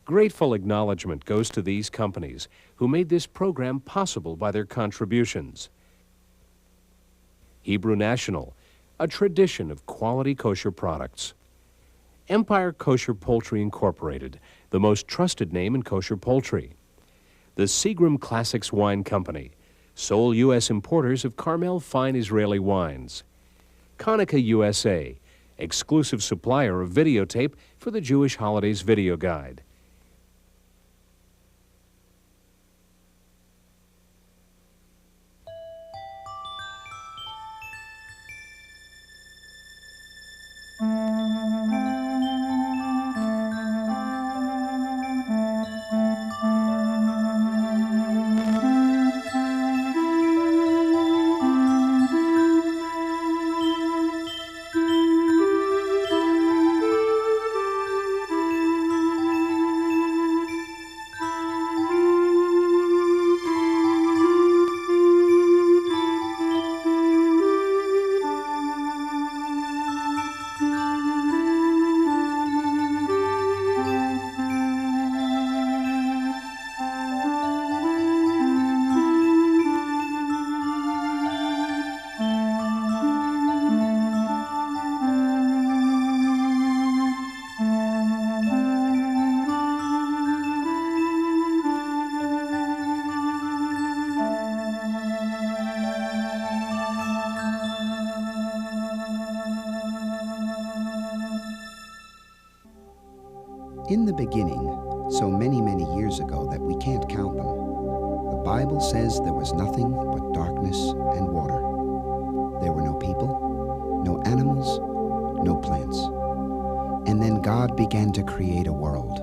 Grateful acknowledgement goes to these companies who made this program possible by their contributions. Hebrew National, a tradition of quality kosher products. Empire Kosher Poultry Incorporated, the most trusted name in kosher poultry. The Seagram Classics Wine Company, sole U.S. importers of Carmel fine Israeli wines. Konica USA, exclusive supplier of videotape for the Jewish Holidays Video Guide. In the beginning, so many, many years ago that we can't count them, the Bible says there was nothing but darkness and water. There were no people, no animals, no plants. And then God began to create a world.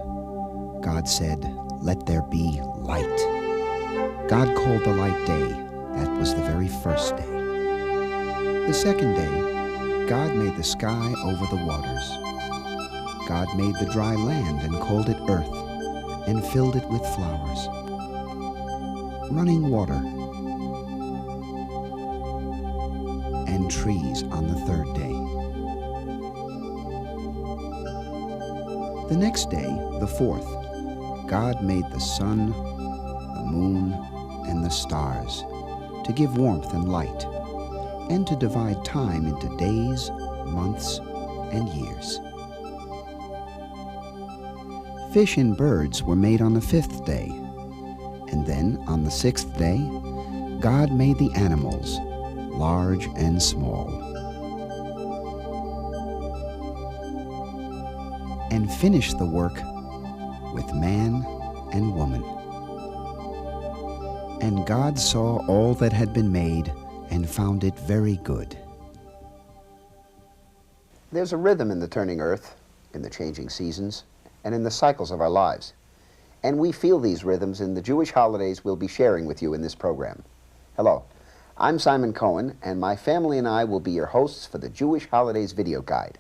God said, "Let there be light." God called the light day. That was the very first day. The second day, God made the sky over the waters. God made the dry land and called it earth, and filled it with flowers. Running water, and trees on the third day. The next day, the fourth, God made the sun, the moon, and the stars to give warmth and light, and to divide time into days, months, and years. Fish and birds were made on the fifth day, and then on the sixth day, God made the animals, large and small, and finished the work with man and woman. And God saw all that had been made and found it very good. There's a rhythm in the turning earth, in the changing seasons, and in the cycles of our lives. And we feel these rhythms in the Jewish holidays we'll be sharing with you in this program. Hello, I'm Simon Cohen, and my family and I will be your hosts for the Jewish Holidays Video Guide.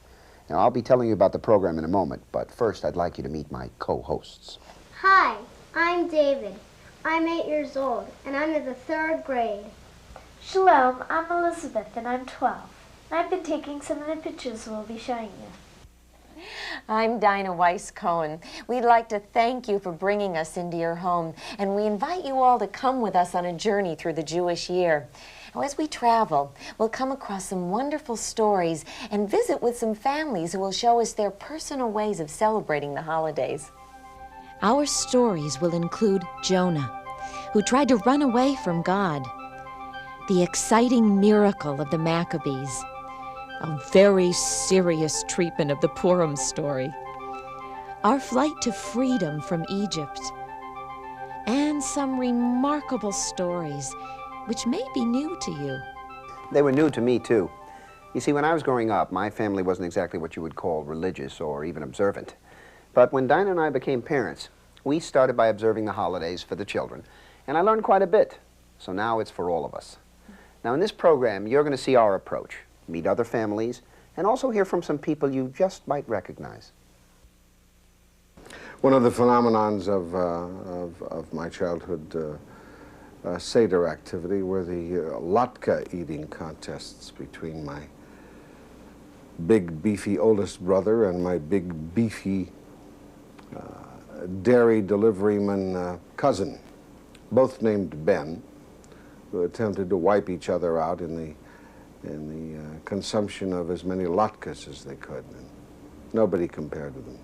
Now, I'll be telling you about the program in a moment, but first I'd like you to meet my co-hosts. Hi, I'm David. I'm 8 years old, and I'm in the 3rd grade. Shalom, I'm Elizabeth, and I'm 12. I've been taking some of the pictures we'll be showing you. I'm Dinah Cohen. We'd like to thank you for bringing us into your home, and we invite you all to come with us on a journey through the Jewish year. Now, as we travel, we'll come across some wonderful stories and visit with some families who will show us their personal ways of celebrating the holidays. Our stories will include Jonah, who tried to run away from God, the exciting miracle of the Maccabees, a very serious treatment of the Purim story, our flight to freedom from Egypt, and some remarkable stories which may be new to you. They were new to me, too. You see, when I was growing up, my family wasn't exactly what you would call religious or even observant. But when Dinah and I became parents, we started by observing the holidays for the children, and I learned quite a bit. So now it's for all of us. Now, in this program, you're going to see our approach, meet other families, and also hear from some people you just might recognize. One of the phenomenons of my childhood Seder activity were the latke eating contests between my big, beefy oldest brother and my big, beefy dairy deliveryman cousin, both named Ben, who attempted to wipe each other out in the consumption of as many latkes as they could. And nobody compared to them.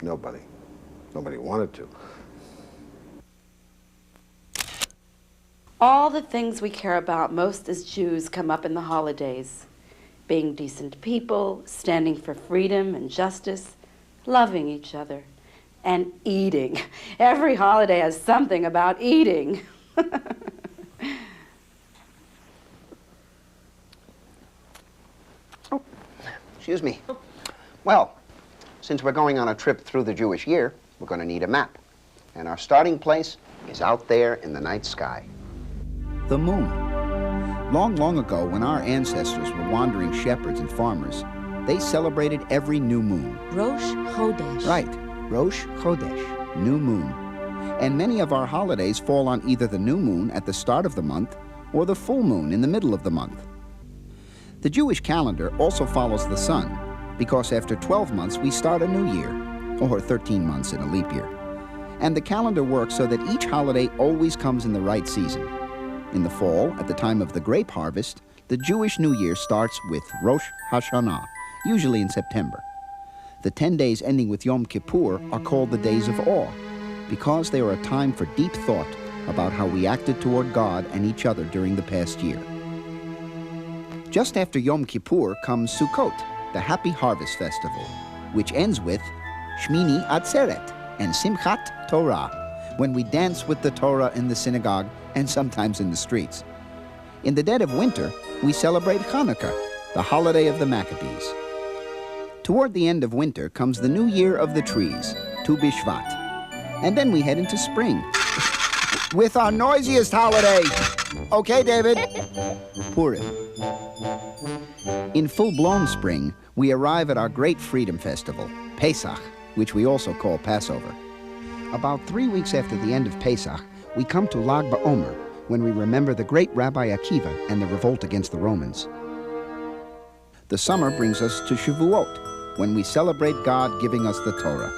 Nobody. Nobody wanted to. All the things we care about most as Jews come up in the holidays. Being decent people, standing for freedom and justice, loving each other, and eating. Every holiday has something about eating. Oh, excuse me. Well, since we're going on a trip through the Jewish year, we're going to need a map. And our starting place is out there in the night sky. The moon. Long, long ago, when our ancestors were wandering shepherds and farmers, they celebrated every new moon. Rosh Chodesh. Right, Rosh Chodesh, new moon. And many of our holidays fall on either the new moon at the start of the month or the full moon in the middle of the month. The Jewish calendar also follows the sun, because after 12 months we start a new year, or 13 months in a leap year. And the calendar works so that each holiday always comes in the right season. In the fall, at the time of the grape harvest, the Jewish New Year starts with Rosh Hashanah, usually in September. The 10 days ending with Yom Kippur are called the Days of Awe, because they are a time for deep thought about how we acted toward God and each other during the past year. Just after Yom Kippur comes Sukkot, the Happy Harvest Festival, which ends with Shmini Atzeret and Simchat Torah, when we dance with the Torah in the synagogue and sometimes in the streets. In the dead of winter, we celebrate Hanukkah, the holiday of the Maccabees. Toward the end of winter comes the new year of the trees, Tu B'Shvat. And then we head into spring with our noisiest holiday. Okay, David? Purim. In full-blown spring, we arrive at our great freedom festival, Pesach, which we also call Passover. About 3 weeks after the end of Pesach, we come to Lag BaOmer, when we remember the great Rabbi Akiva and the revolt against the Romans. The summer brings us to Shavuot, when we celebrate God giving us the Torah.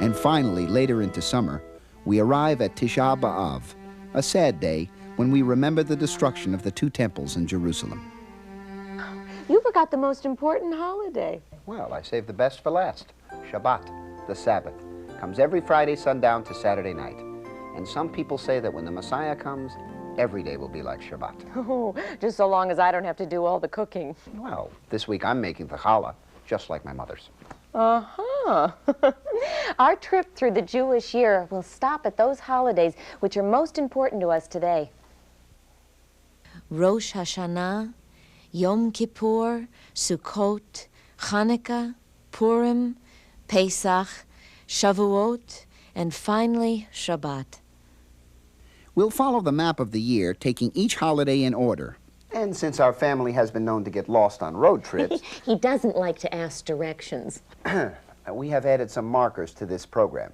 And finally, later into summer, we arrive at Tisha B'Av, a sad day when we remember the destruction of the 2 temples in Jerusalem. You forgot the most important holiday. Well, I saved the best for last. Shabbat, the Sabbath, comes every Friday sundown to Saturday night. And some people say that when the Messiah comes, every day will be like Shabbat. Oh, just so long as I don't have to do all the cooking. Well, this week I'm making the challah, just like my mother's. Uh-huh. Our trip through the Jewish year will stop at those holidays which are most important to us today. Rosh Hashanah, Yom Kippur, Sukkot, Hanukkah, Purim, Pesach, Shavuot, and finally Shabbat. We'll follow the map of the year, taking each holiday in order. And since our family has been known to get lost on road trips, He doesn't like to ask directions. we have added some markers to this program.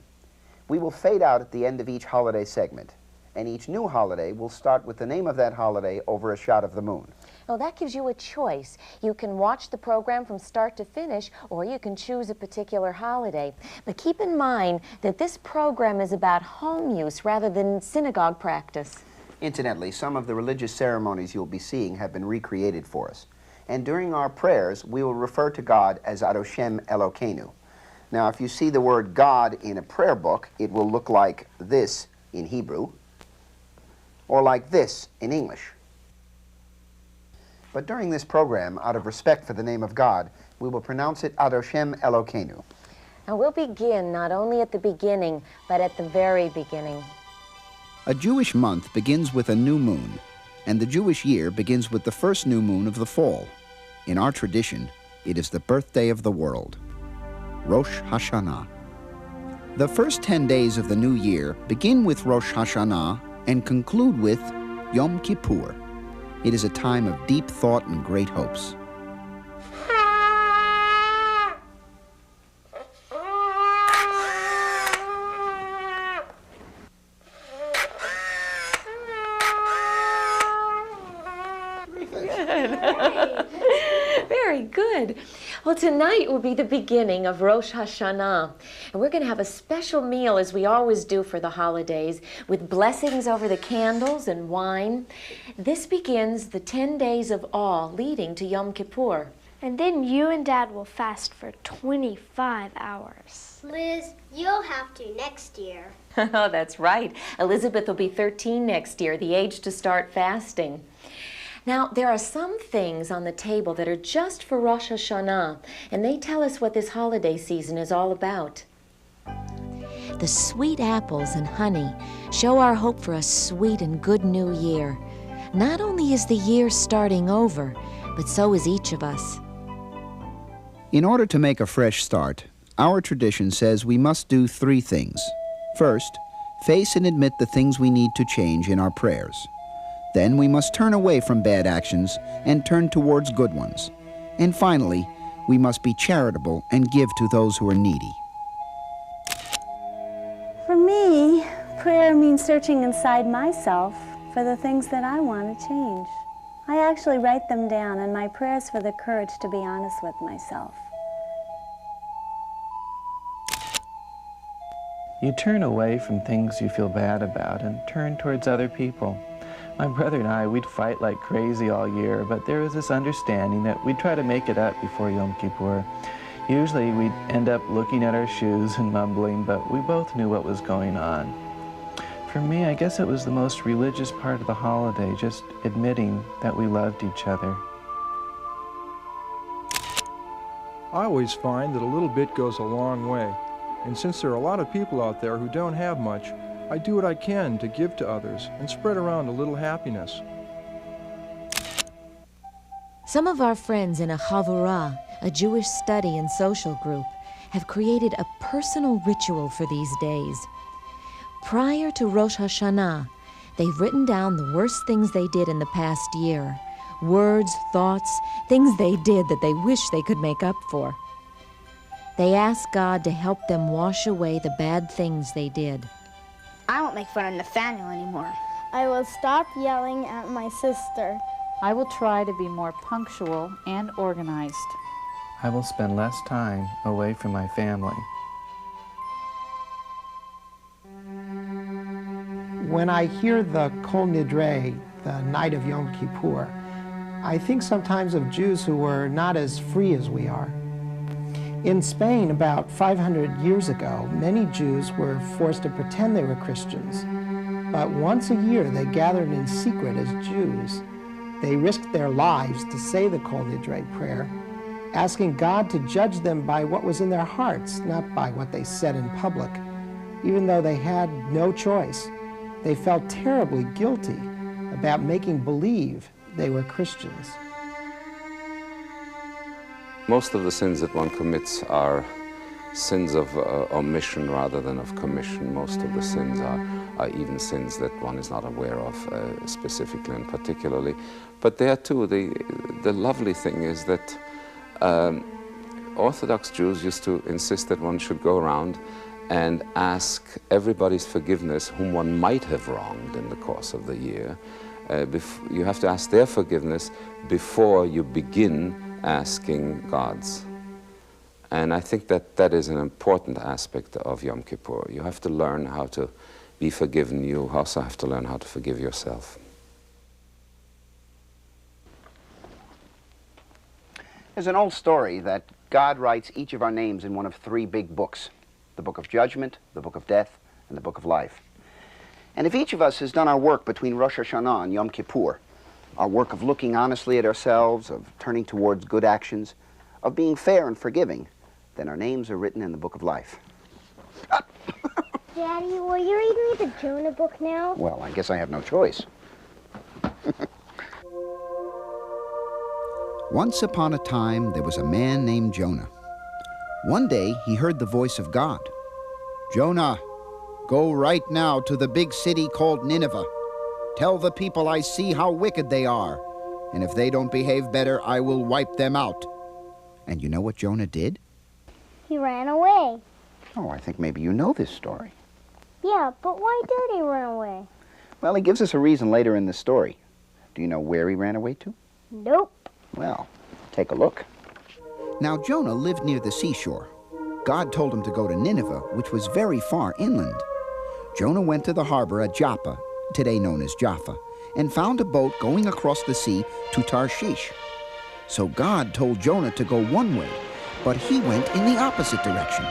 We will fade out at the end of each holiday segment, and each new holiday will start with the name of that holiday over a shot of the moon. Well, that gives you a choice. You can watch the program from start to finish, or you can choose a particular holiday. But keep in mind that this program is about home use rather than synagogue practice. Incidentally, some of the religious ceremonies you'll be seeing have been recreated for us. And during our prayers, we will refer to God as Adoshem Elokeinu. Now, if you see the word God in a prayer book, it will look like this in Hebrew, or like this in English. But during this program, out of respect for the name of God, we will pronounce it Adoshem Elokeinu. And we'll begin not only at the beginning, but at the very beginning. A Jewish month begins with a new moon, and the Jewish year begins with the first new moon of the fall. In our tradition, it is the birthday of the world, Rosh Hashanah. The first 10 days of the new year begin with Rosh Hashanah and conclude with Yom Kippur. It is a time of deep thought and great hopes. Very good. Well, tonight will be the beginning of Rosh Hashanah, and we're going to have a special meal, as we always do for the holidays, with blessings over the candles and wine. This begins the 10 days of awe leading to Yom Kippur. And then you and Dad will fast for 25 hours. Liz, you'll have to next year. Oh, that's right. Elizabeth will be 13 next year, the age to start fasting. Now, there are some things on the table that are just for Rosh Hashanah, and they tell us what this holiday season is all about. The sweet apples and honey show our hope for a sweet and good new year. Not only is the year starting over, but so is each of us. In order to make a fresh start, our tradition says we must do 3 things. First, face and admit the things we need to change in our prayers. Then we must turn away from bad actions and turn towards good ones. And finally, we must be charitable and give to those who are needy. For me, prayer means searching inside myself for the things that I want to change. I actually write them down, and my prayers for the courage to be honest with myself. You turn away from things you feel bad about and turn towards other people. My brother and I, we'd fight like crazy all year, but there was this understanding that we'd try to make it up before Yom Kippur. Usually we'd end up looking at our shoes and mumbling, but we both knew what was going on. For me, I guess it was the most religious part of the holiday, just admitting that we loved each other. I always find that a little bit goes a long way. And since there are a lot of people out there who don't have much, I do what I can to give to others and spread around a little happiness. Some of our friends in a Chavurah, a Jewish study and social group, have created a personal ritual for these days. Prior to Rosh Hashanah, they've written down the worst things they did in the past year, words, thoughts, things they did that they wish they could make up for. They ask God to help them wash away the bad things they did. I won't make fun of Nathaniel anymore. I will stop yelling at my sister. I will try to be more punctual and organized. I will spend less time away from my family. When I hear the Kol Nidre, the night of Yom Kippur, I think sometimes of Jews who were not as free as we are. In Spain, about 500 years ago, many Jews were forced to pretend they were Christians. But once a year, they gathered in secret as Jews. They risked their lives to say the Kol Nidre prayer, asking God to judge them by what was in their hearts, not by what they said in public. Even though they had no choice, they felt terribly guilty about making believe they were Christians. Most of the sins that one commits are sins of omission rather than of commission. Most of the sins are even sins that one is not aware of specifically and particularly. But there too, the lovely thing is that Orthodox Jews used to insist that one should go around and ask everybody's forgiveness whom one might have wronged in the course of the year. You have to ask their forgiveness before you begin asking God's. And I think that that is an important aspect of Yom Kippur. You have to learn how to be forgiven. You also have to learn how to forgive yourself. There's an old story that God writes each of our names in one of 3 big books: the book of judgment, the book of death, and the book of life. And if each of us has done our work between Rosh Hashanah and Yom Kippur, our work of looking honestly at ourselves, of turning towards good actions, of being fair and forgiving, then our names are written in the book of life. Daddy, will you read me the Jonah book now? Well, I guess I have no choice. Once upon a time, there was a man named Jonah. One day, he heard the voice of God. "Jonah, go right now to the big city called Nineveh. Tell the people I see how wicked they are, and if they don't behave better, I will wipe them out." And you know what Jonah did? He ran away. Oh, I think maybe you know this story. Yeah, but why did he run away? Well, he gives us a reason later in the story. Do you know where he ran away to? Nope. Well, take a look. Now Jonah lived near the seashore. God told him to go to Nineveh, which was very far inland. Jonah went to the harbor at Joppa, today known as Jaffa, and found a boat going across the sea to Tarshish. So God told Jonah to go one way, but he went in the opposite direction.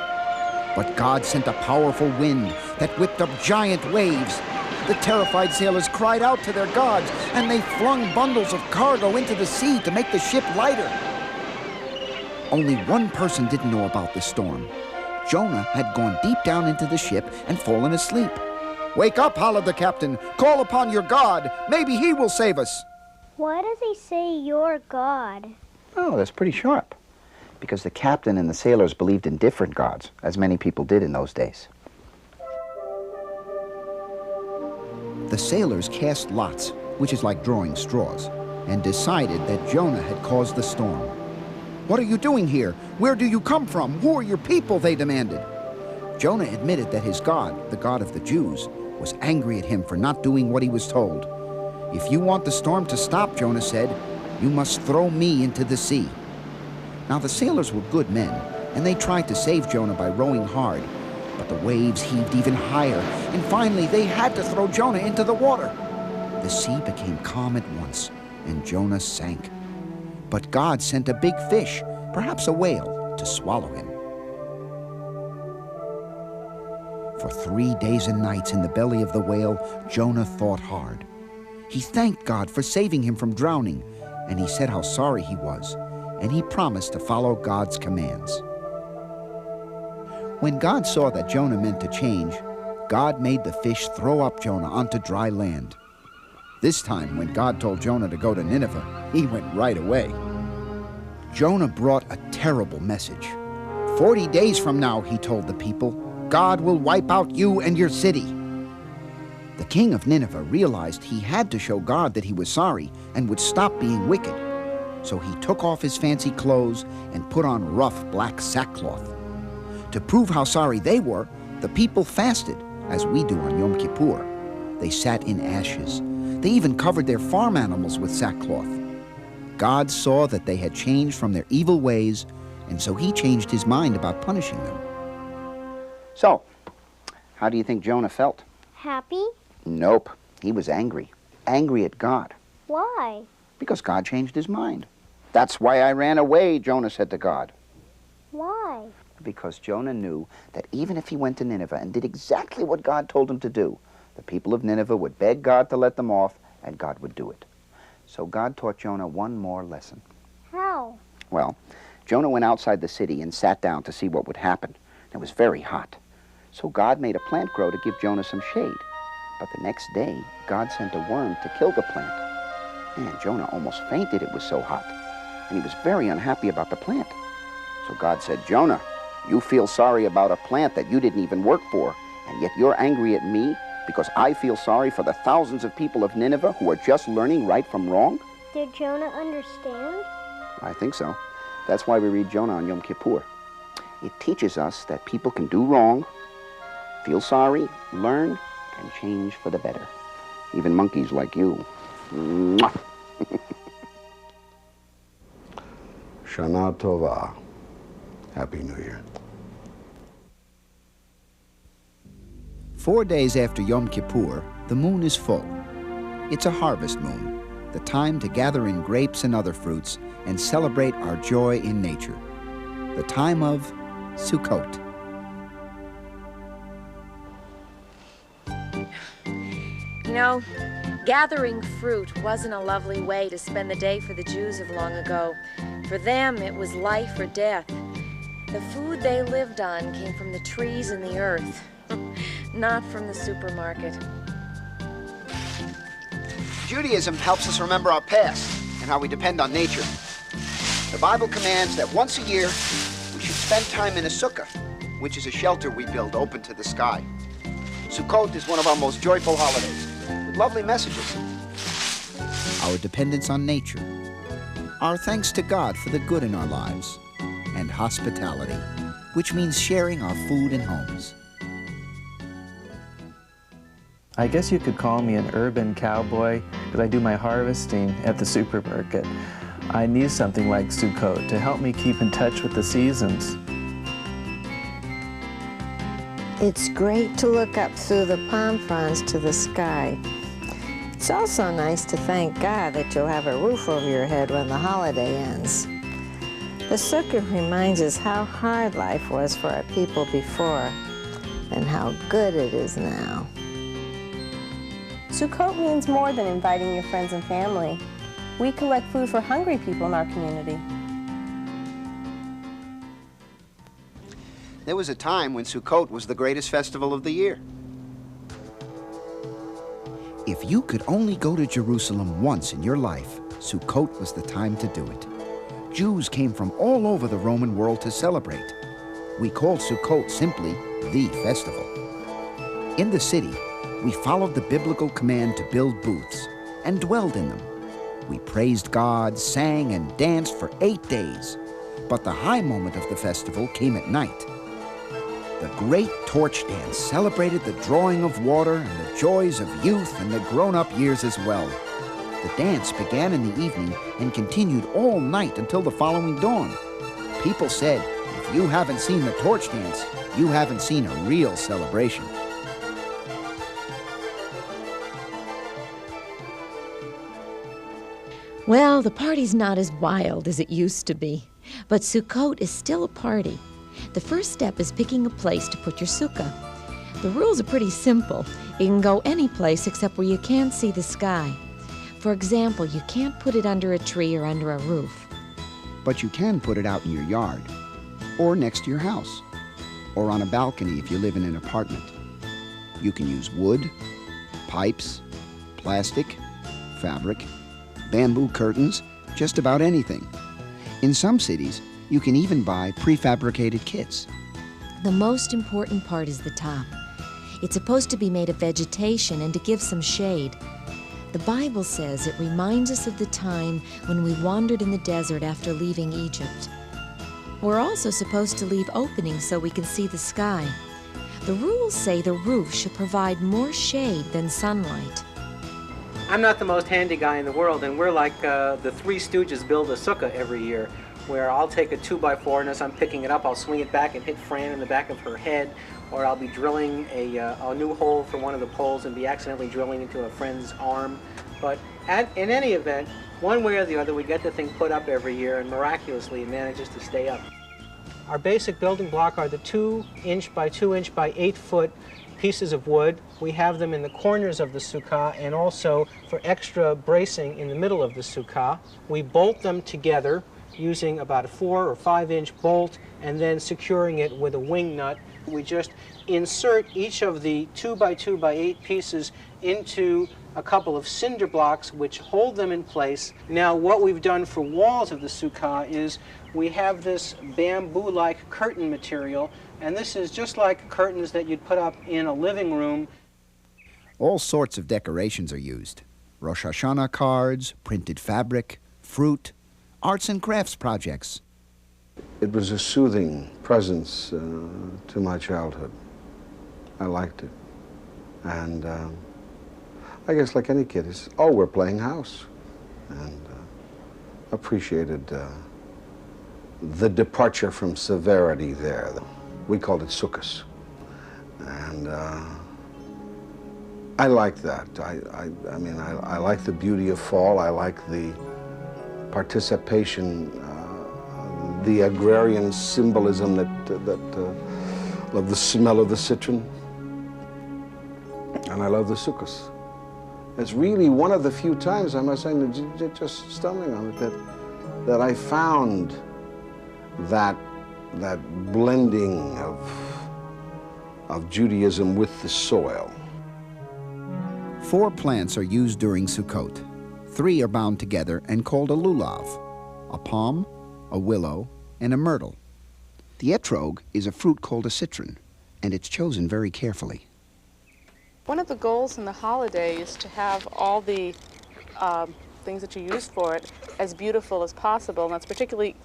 But God sent a powerful wind that whipped up giant waves. The terrified sailors cried out to their gods, and they flung bundles of cargo into the sea to make the ship lighter. Only one person didn't know about the storm. Jonah had gone deep down into the ship and fallen asleep. "Wake up," hollered the captain. "Call upon your God. Maybe he will save us." Why does he say your God? Oh, that's pretty sharp. Because the captain and the sailors believed in different gods, as many people did in those days. The sailors cast lots, which is like drawing straws, and decided that Jonah had caused the storm. "What are you doing here? Where do you come from? Who are your people?" they demanded. Jonah admitted that his God, the God of the Jews, was angry at him for not doing what he was told. "If you want the storm to stop," Jonah said, "you must throw me into the sea." Now the sailors were good men, and they tried to save Jonah by rowing hard, but the waves heaved even higher, and finally they had to throw Jonah into the water. The sea became calm at once, and Jonah sank. But God sent a big fish, perhaps a whale, to swallow him. For 3 days and nights in the belly of the whale, Jonah thought hard. He thanked God for saving him from drowning, and he said how sorry he was, and he promised to follow God's commands. When God saw that Jonah meant to change, God made the fish throw up Jonah onto dry land. This time, when God told Jonah to go to Nineveh, he went right away. Jonah brought a terrible message. 40 days from now, he told the people, God will wipe out you and your city. The king of Nineveh realized he had to show God that he was sorry and would stop being wicked. So he took off his fancy clothes and put on rough black sackcloth. To prove how sorry they were, the people fasted, as we do on Yom Kippur. They sat in ashes. They even covered their farm animals with sackcloth. God saw that they had changed from their evil ways, and so he changed his mind about punishing them. So, how do you think Jonah felt? Happy? Nope. He was angry. Angry at God. Why? Because God changed his mind. That's why I ran away, Jonah said to God. Why? Because Jonah knew that even if he went to Nineveh and did exactly what God told him to do, the people of Nineveh would beg God to let them off, and God would do it. So God taught Jonah one more lesson. How? Well, Jonah went outside the city and sat down to see what would happen. It was very hot. So God made a plant grow to give Jonah some shade. But the next day, God sent a worm to kill the plant. And Jonah almost fainted, it was so hot. And he was very unhappy about the plant. So God said, Jonah, you feel sorry about a plant that you didn't even work for, and yet you're angry at me because I feel sorry for the thousands of people of Nineveh who are just learning right from wrong? Did Jonah understand? I think so. That's why we read Jonah on Yom Kippur. It teaches us that people can do wrong, feel sorry, learn, and change for the better. Even monkeys like you. Mwah. Shana Tova. Happy New Year. 4 days after Yom Kippur, the moon is full. It's a harvest moon, the time to gather in grapes and other fruits and celebrate our joy in nature. The time of Sukkot. You know, gathering fruit wasn't a lovely way to spend the day for the Jews of long ago. For them, it was life or death. The food they lived on came from the trees and the earth, not from the supermarket. Judaism helps us remember our past and how we depend on nature. The Bible commands that once a year, we should spend time in a sukkah, which is a shelter we build open to the sky. Sukkot is one of our most joyful holidays, with lovely messages. Our dependence on nature, our thanks to God for the good in our lives, and hospitality, which means sharing our food and homes. I guess you could call me an urban cowboy because I do my harvesting at the supermarket. I need something like Sukkot to help me keep in touch with the seasons. It's great to look up through the palm fronds to the sky. It's also nice to thank God that you'll have a roof over your head when the holiday ends. The Sukkot reminds us how hard life was for our people before and how good it is now. Sukkot means more than inviting your friends and family. We collect food for hungry people in our community. There was a time when Sukkot was the greatest festival of the year. If you could only go to Jerusalem once in your life, Sukkot was the time to do it. Jews came from all over the Roman world to celebrate. We called Sukkot simply the festival. In the city, we followed the biblical command to build booths and dwelled in them. We praised God, sang, and danced for 8 days. But the high moment of the festival came at night. The great torch dance celebrated the drawing of water and the joys of youth and the grown-up years as well. The dance began in the evening and continued all night until the following dawn. People said, if you haven't seen the torch dance, you haven't seen a real celebration. Well, the party's not as wild as it used to be, but Sukkot is still a party. The first step is picking a place to put your sukkah. The rules are pretty simple. You can go any place except where you can't see the sky. For example, you can't put it under a tree or under a roof. But you can put it out in your yard, or next to your house, or on a balcony if you live in an apartment. You can use wood, pipes, plastic, fabric, bamboo curtains, just about anything. In some cities, you can even buy prefabricated kits. The most important part is the top. It's supposed to be made of vegetation and to give some shade. The Bible says it reminds us of the time when we wandered in the desert after leaving Egypt. We're also supposed to leave openings so we can see the sky. The rules say the roof should provide more shade than sunlight. I'm not the most handy guy in the world, and we're like the Three Stooges build a sukkah every year, where I'll take a 2x4 and as I'm picking it up, I'll swing it back and hit Fran in the back of her head, or I'll be drilling a new hole for one of the poles and be accidentally drilling into a friend's arm. But in any event, one way or the other, we get the thing put up every year, and miraculously it manages to stay up. Our basic building block are the 2-inch by 2-inch by 8-foot pieces of wood. We have them in the corners of the sukkah and also for extra bracing in the middle of the sukkah. We bolt them together using about a 4 or 5-inch bolt and then securing it with a wing nut. We just insert each of the 2 by 2 by 8 pieces into a couple of cinder blocks which hold them in place. Now what we've done for walls of the sukkah is we have this bamboo-like curtain material, and this is just like curtains that you'd put up in a living room. All sorts of decorations are used. Rosh Hashanah cards, printed fabric, fruit, arts and crafts projects. It was a soothing presence to my childhood. I liked it. And I guess like any kid, it's, oh, we're playing house. And appreciated the departure from severity there. We called it sukkahs. And I like that. I mean, I like the beauty of fall. I like the participation, the agrarian symbolism of the smell of the citron. And I love the sukkahs. It's really one of the few times, I must say, just stumbling on it, that I found that blending of Judaism with the soil. 4 plants are used during Sukkot. 3 are bound together and called a lulav, a palm, a willow, and a myrtle. The etrog is a fruit called a citron, and it's chosen very carefully. One of the goals in the holiday is to have all the things that you use for it as beautiful as possible, and that's particularly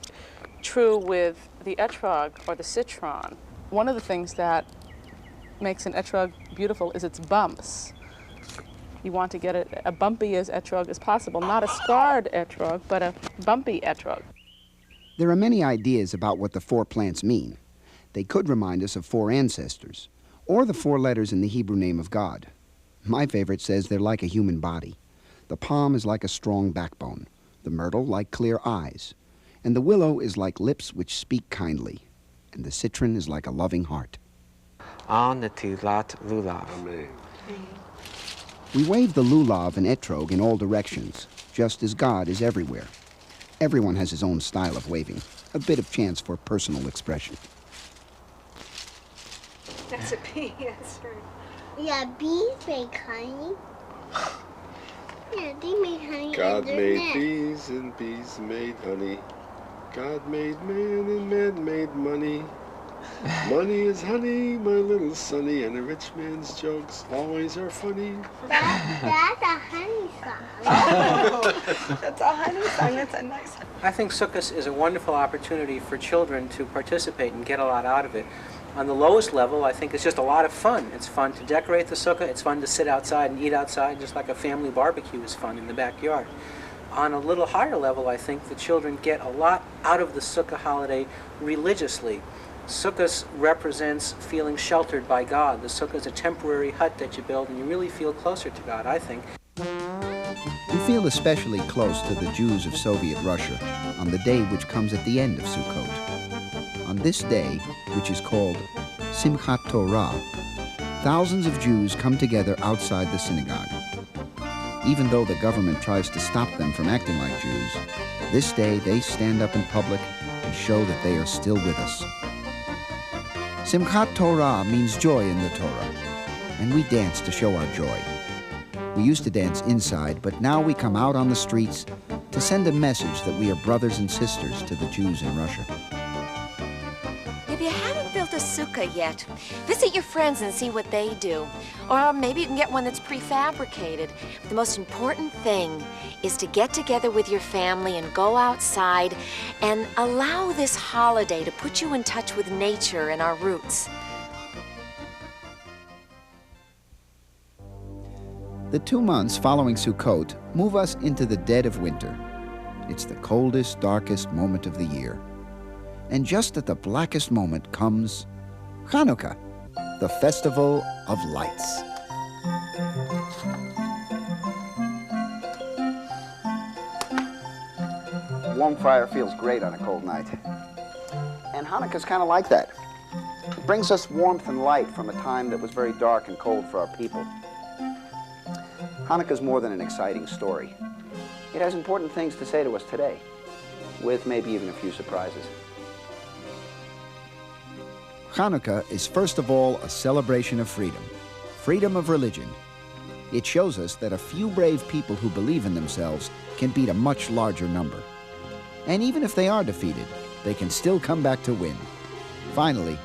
true with the etrog or the citron. One of the things that makes an etrog beautiful is its bumps. You want to get a bumpiest etrog as possible, not a scarred etrog, but a bumpy etrog. There are many ideas about what the 4 plants mean. They could remind us of 4 ancestors, or the 4 letters in the Hebrew name of God. My favorite says they're like a human body. The palm is like a strong backbone, the myrtle like clear eyes, and the willow is like lips which speak kindly, and the citron is like a loving heart. Netilat Lulav. We wave the lulav and etrog in all directions, just as God is everywhere. Everyone has his own style of waving, a bit of chance for personal expression. That's a bee, that's right. Yeah, bees make honey. Yeah, they make honey. God in their made nest. bees and bees made honey. God made man and man made money. Money is honey, my little sonny, and a rich man's jokes always are funny. That's a honey song. Oh, that's a honey song. That's a nice one. I think Sukkot is a wonderful opportunity for children to participate and get a lot out of it. On the lowest level, I think it's just a lot of fun. It's fun to decorate the sukkah. It's fun to sit outside and eat outside, just like a family barbecue is fun in the backyard. On a little higher level, I think the children get a lot out of the sukkah holiday religiously. Sukkot represents feeling sheltered by God. The sukkah is a temporary hut that you build, and you really feel closer to God, I think. We feel especially close to the Jews of Soviet Russia on the day which comes at the end of Sukkot. On this day, which is called Simchat Torah, thousands of Jews come together outside the synagogue. Even though the government tries to stop them from acting like Jews, this day they stand up in public and show that they are still with us. Simchat Torah means joy in the Torah, and we dance to show our joy. We used to dance inside, but now we come out on the streets to send a message that we are brothers and sisters to the Jews in Russia. If you haven't built a sukkah yet, visit your friends and see what they do. Or maybe you can get one that's prefabricated. The most important thing is to get together with your family and go outside and allow this holiday to put you in touch with nature and our roots. The 2 months following Sukkot move us into the dead of winter. It's the coldest, darkest moment of the year. And just at the blackest moment comes Hanukkah, the festival of lights. A warm fire feels great on a cold night. And Hanukkah's kind of like that. It brings us warmth and light from a time that was very dark and cold for our people. Hanukkah's more than an exciting story. It has important things to say to us today, with maybe even a few surprises. Hanukkah is first of all a celebration of freedom, freedom of religion. It shows us that a few brave people who believe in themselves can beat a much larger number. And even if they are defeated, they can still come back to win. Finally,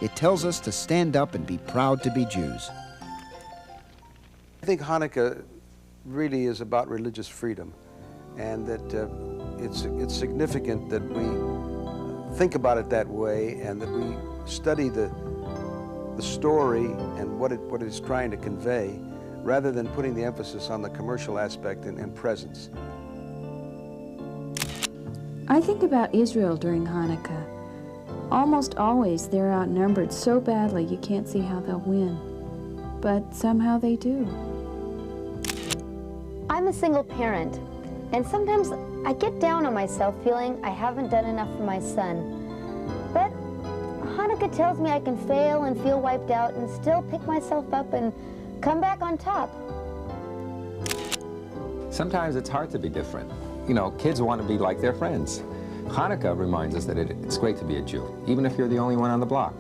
it tells us to stand up and be proud to be Jews. I think Hanukkah really is about religious freedom, and that it's significant that we think about it that way, and that we study the story and what it is trying to convey, rather than putting the emphasis on the commercial aspect and presence. I think about Israel during Hanukkah. Almost always they're outnumbered so badly you can't see how they'll win. But somehow they do. I'm a single parent, and sometimes I get down on myself feeling I haven't done enough for my son. But Hanukkah tells me I can fail and feel wiped out and still pick myself up and come back on top. Sometimes it's hard to be different. You know, kids want to be like their friends. Hanukkah reminds us that it's great to be a Jew, even if you're the only one on the block.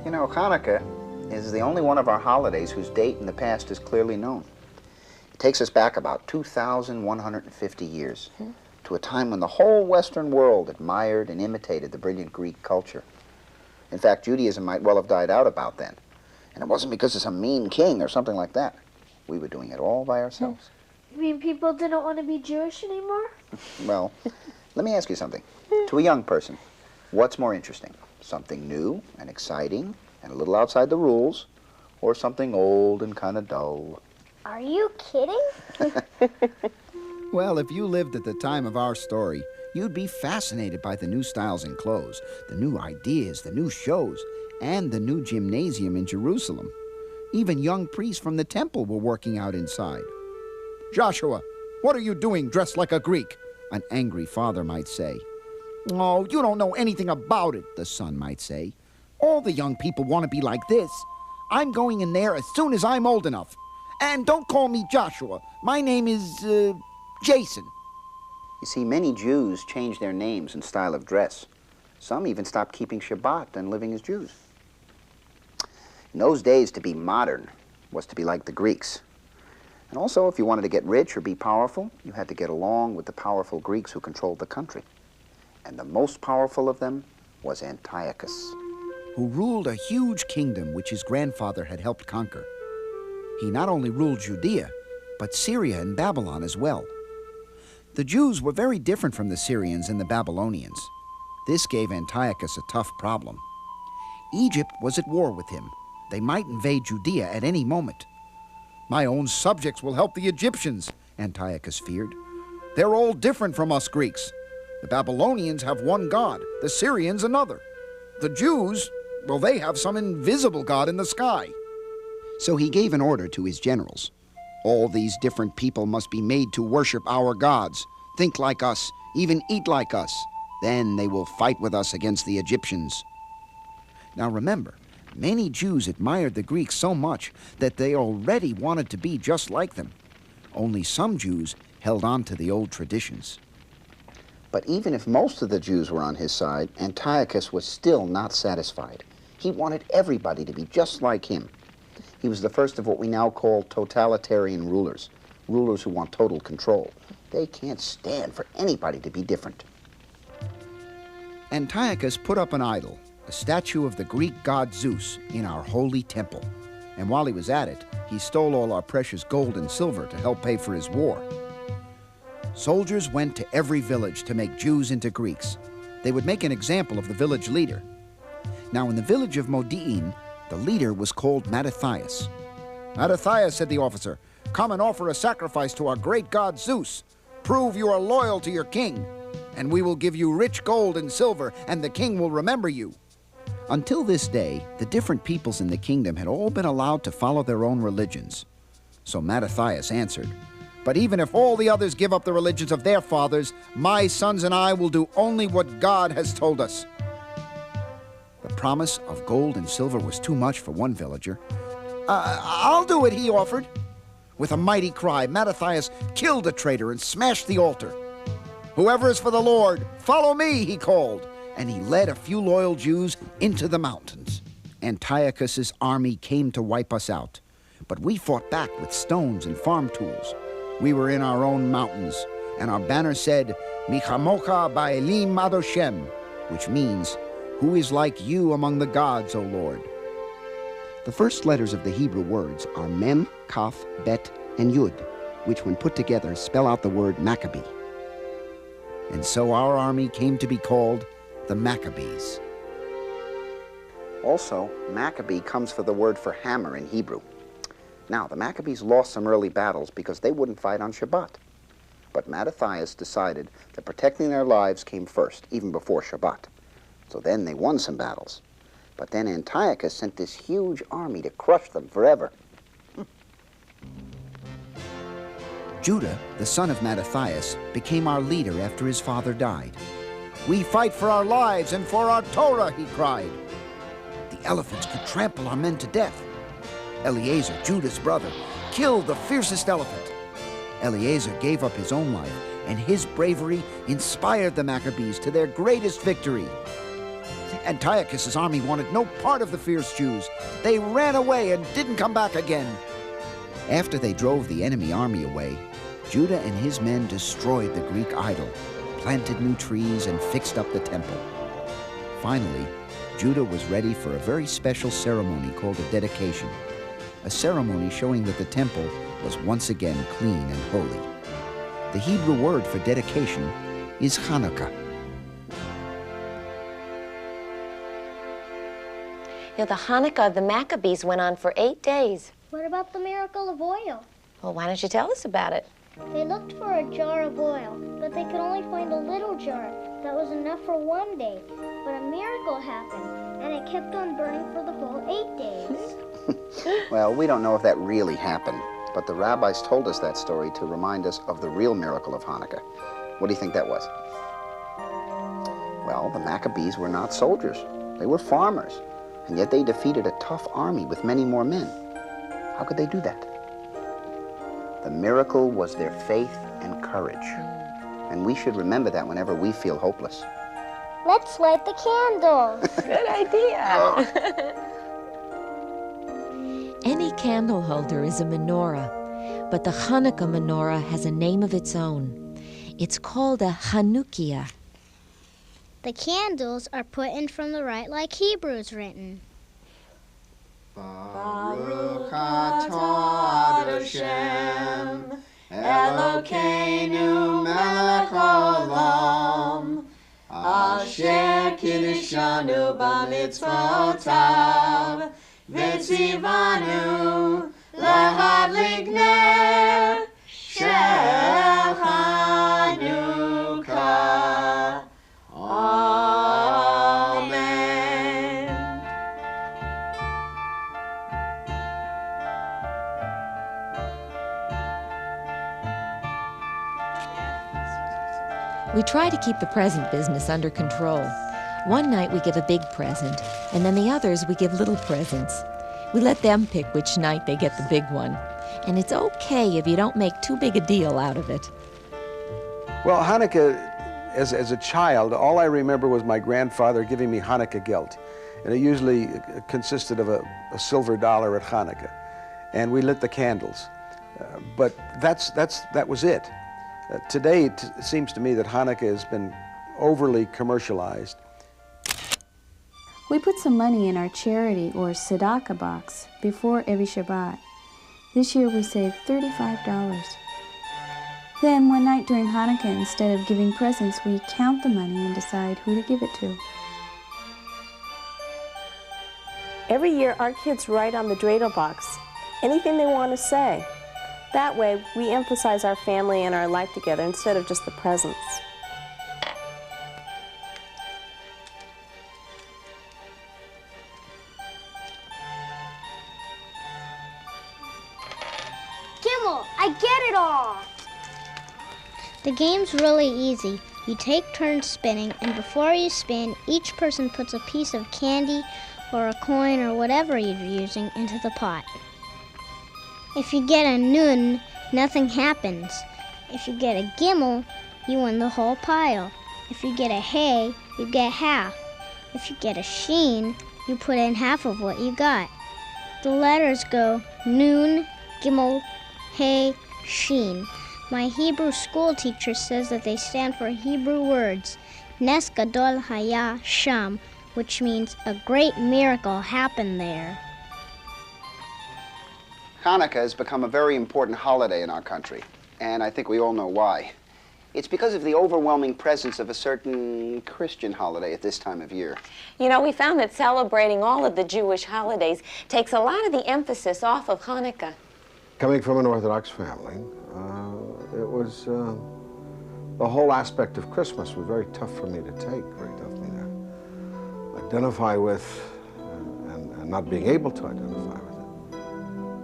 You know, Hanukkah is the only one of our holidays whose date in the past is clearly known. It takes us back about 2,150 years to a time when the whole Western world admired and imitated the brilliant Greek culture. In fact, Judaism might well have died out about then. And it wasn't because of some mean king or something like that. We were doing it all by ourselves. You mean people didn't want to be Jewish anymore? Well, let me ask you something. To a young person, what's more interesting? Something new and exciting and a little outside the rules, or something old and kind of dull? Are you kidding? Well, if you lived at the time of our story, you'd be fascinated by the new styles in clothes, the new ideas, the new shows, and the new gymnasium in Jerusalem. Even young priests from the temple were working out inside. "Joshua, what are you doing dressed like a Greek?" an angry father might say. "Oh, you don't know anything about it," the son might say. "All the young people want to be like this. I'm going in there as soon as I'm old enough. And don't call me Joshua. My name is, Jason." You see, many Jews changed their names and style of dress. Some even stopped keeping Shabbat and living as Jews. In those days, to be modern was to be like the Greeks. And also, if you wanted to get rich or be powerful, you had to get along with the powerful Greeks who controlled the country. And the most powerful of them was Antiochus, who ruled a huge kingdom which his grandfather had helped conquer. He not only ruled Judea, but Syria and Babylon as well. The Jews were very different from the Syrians and the Babylonians. This gave Antiochus a tough problem. Egypt was at war with him. They might invade Judea at any moment. "My own subjects will help the Egyptians," Antiochus feared. "They're all different from us Greeks. The Babylonians have one god, the Syrians another. The Jews, well, they have some invisible god in the sky." So he gave an order to his generals. "All these different people must be made to worship our gods, think like us, even eat like us. Then they will fight with us against the Egyptians." Now remember, many Jews admired the Greeks so much that they already wanted to be just like them. Only some Jews held on to the old traditions. But even if most of the Jews were on his side, Antiochus was still not satisfied. He wanted everybody to be just like him. He was the first of what we now call totalitarian rulers, rulers who want total control. They can't stand for anybody to be different. Antiochus put up an idol, a statue of the Greek god Zeus, in our holy temple. And while he was at it, he stole all our precious gold and silver to help pay for his war. Soldiers went to every village to make Jews into Greeks. They would make an example of the village leader. Now, in the village of Modi'in, the leader was called Mattathias. "Mattathias," said the officer, "come and offer a sacrifice to our great god Zeus. Prove you are loyal to your king, and we will give you rich gold and silver, and the king will remember you." Until this day, the different peoples in the kingdom had all been allowed to follow their own religions. So Mattathias answered, "But even if all the others give up the religions of their fathers, my sons and I will do only what God has told us." The promise of gold and silver was too much for one villager. I'll do it," he offered. With a mighty cry, Mattathias killed the traitor and smashed the altar. "Whoever is for the Lord, follow me," he called, and he led a few loyal Jews into the mountains. Antiochus's army came to wipe us out, but we fought back with stones and farm tools. We were in our own mountains, and our banner said, "Michamocha ba'elim adoshem," which means, "Who is like you among the gods, O Lord?" The first letters of the Hebrew words are Mem, Kaf, Bet, and Yud, which when put together spell out the word Maccabee. And so our army came to be called the Maccabees. Also, Maccabee comes for the word for hammer in Hebrew. Now, the Maccabees lost some early battles because they wouldn't fight on Shabbat. But Mattathias decided that protecting their lives came first, even before Shabbat. So then they won some battles. But then Antiochus sent this huge army to crush them forever. Judah, the son of Mattathias, became our leader after his father died. "We fight for our lives and for our Torah," he cried. The elephants could trample our men to death. Eleazar, Judah's brother, killed the fiercest elephant. Eleazar gave up his own life, and his bravery inspired the Maccabees to their greatest victory. Antiochus's army wanted no part of the fierce Jews. They ran away and didn't come back again. After they drove the enemy army away, Judah and his men destroyed the Greek idol, planted new trees, and fixed up the temple. Finally, Judah was ready for a very special ceremony called a dedication, a ceremony showing that the temple was once again clean and holy. The Hebrew word for dedication is Hanukkah. The Hanukkah of the Maccabees went on for 8 days. What about the miracle of oil? Well, why don't you tell us about it? They looked for a jar of oil, but they could only find a little jar that was enough for one day. But a miracle happened, and it kept on burning for the whole 8 days. Well, we don't know if that really happened, but the rabbis told us that story to remind us of the real miracle of Hanukkah. What do you think that was? Well, the Maccabees were not soldiers. They were farmers, and yet they defeated a tough army with many more men. How could they do that? The miracle was their faith and courage. And we should remember that whenever we feel hopeless. Let's light the candles. Good idea. Any candle holder is a menorah, but the Hanukkah menorah has a name of its own. It's called a Hanukkah. The candles are put in from the right like Hebrew's written. Baruch atah Hashem, Elokeinu melech olam, asher kiddushanu b'mitzvotav, v'tzivanu lahadlik ner shel Hanukkah. Amen. We try to keep the present business under control. One night we give a big present, and then the others we give little presents. We let them pick which night they get the big one. And it's okay if you don't make too big a deal out of it. Well, Hanukkah, as a child, all I remember was my grandfather giving me Hanukkah gelt. And it usually consisted of a silver dollar at Hanukkah. And we lit the candles. But that was it. Today, it seems to me that Hanukkah has been overly commercialized. We put some money in our charity or tzedakah box before every Shabbat. This year we saved $35. Then one night during Hanukkah, instead of giving presents, we count the money and decide who to give it to. Every year, our kids write on the dreidel box anything they want to say. That way, we emphasize our family and our life together instead of just the presents. Gimel, I get it all! The game's really easy. You take turns spinning, and before you spin, each person puts a piece of candy or a coin or whatever you're using into the pot. If you get a nun, nothing happens. If you get a gimel, you win the whole pile. If you get a hay, you get half. If you get a sheen, you put in half of what you got. The letters go nun, gimel, hay, sheen. My Hebrew school teacher says that they stand for Hebrew words, Nes Gadol Haya Sham, which means a great miracle happened there. Hanukkah has become a very important holiday in our country, and I think we all know why. It's because of the overwhelming presence of a certain Christian holiday at this time of year. You know, we found that celebrating all of the Jewish holidays takes a lot of the emphasis off of Hanukkah. Coming from an Orthodox family, it was, the whole aspect of Christmas was very tough for me to take, very tough for me to identify with, and not being able to identify with it.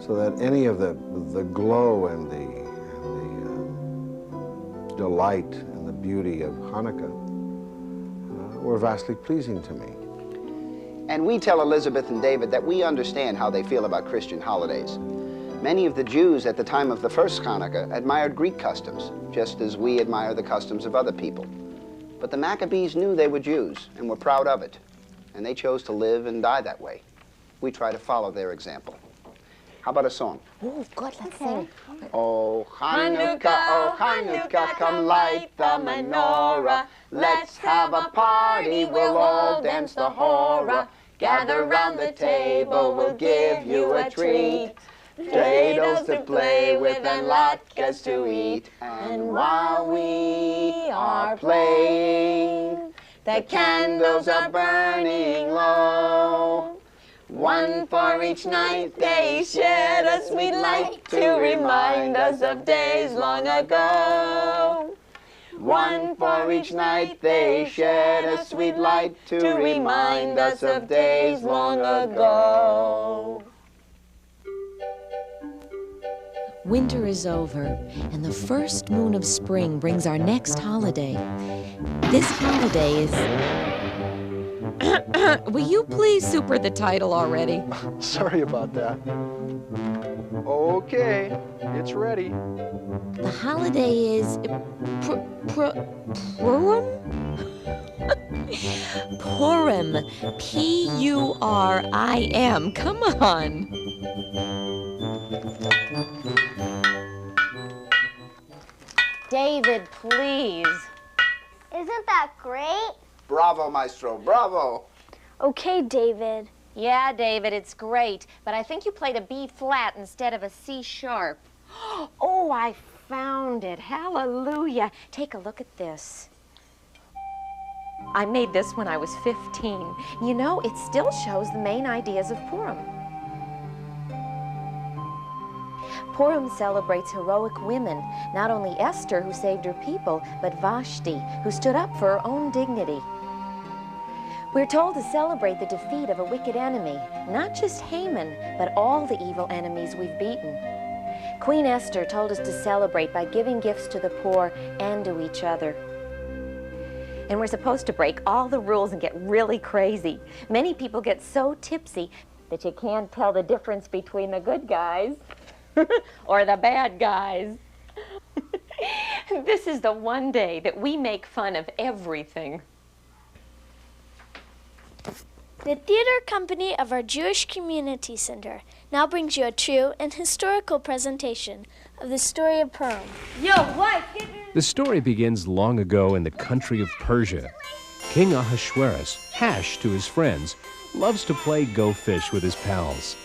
So that any of the glow and the delight and the beauty of Hanukkah were vastly pleasing to me. And we tell Elizabeth and David that we understand how they feel about Christian holidays. Many of the Jews at the time of the first Hanukkah admired Greek customs, just as we admire the customs of other people. But the Maccabees knew they were Jews and were proud of it, and they chose to live and die that way. We try to follow their example. How about a song? Oh, good, let's sing. Oh, Hanukkah, come light the menorah. Let's have a party, we'll all dance the hora. Gather round the table, we'll give you a treat. Dreidels to play with and latkes to eat. And while we are playing, the candles are burning low. One for each night they shed a sweet light to remind us of days long ago. One for each night they shed a sweet light to remind us of days long ago. Winter is over, and the first moon of spring brings our next holiday. This holiday is... Will you please super the title already? Sorry about that. Okay, it's ready. The holiday is... Purim? Purim. P-U-R-I-M. Come on. David, please. Isn't that great? Bravo, Maestro, bravo. Okay, David. Yeah, David, it's great, but I think you played a B flat instead of a C sharp. Oh, I found it. Hallelujah. Take a look at this. I made this when I was 15. You know, it still shows the main ideas of Purim. Purim celebrates heroic women, not only Esther, who saved her people, but Vashti, who stood up for her own dignity. We're told to celebrate the defeat of a wicked enemy, not just Haman, but all the evil enemies we've beaten. Queen Esther told us to celebrate by giving gifts to the poor and to each other. And we're supposed to break all the rules and get really crazy. Many people get so tipsy that you can't tell the difference between the good guys or the bad guys. This is the one day that we make fun of everything. The theater company of our Jewish Community Center now brings you a true and historical presentation of the story of Purim. Yo, what? The story begins long ago in the country of Persia. King Ahasuerus, Hash to his friends, loves to play go fish with his pals.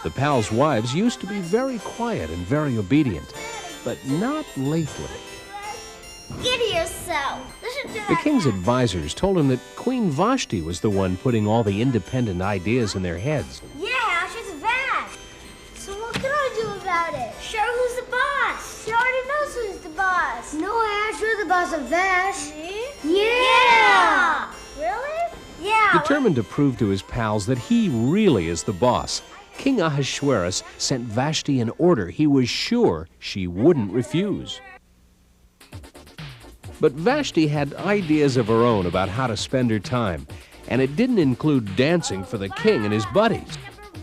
The pals' wives used to be very quiet and very obedient, but not lately. Get yourself. Listen to The that. king's advisors told him that Queen Vashti was the one putting all the independent ideas in their heads. Yeah, she's vast. So what can I do about it? Show her who's the boss. She already knows who's the boss. No, Ash, you're the boss of Vash. Me? Yeah. Really? Yeah. Determined to prove to his pals that he really is the boss, King Ahasuerus sent Vashti an order he was sure she wouldn't refuse. But Vashti had ideas of her own about how to spend her time, and it didn't include dancing for the king and his buddies.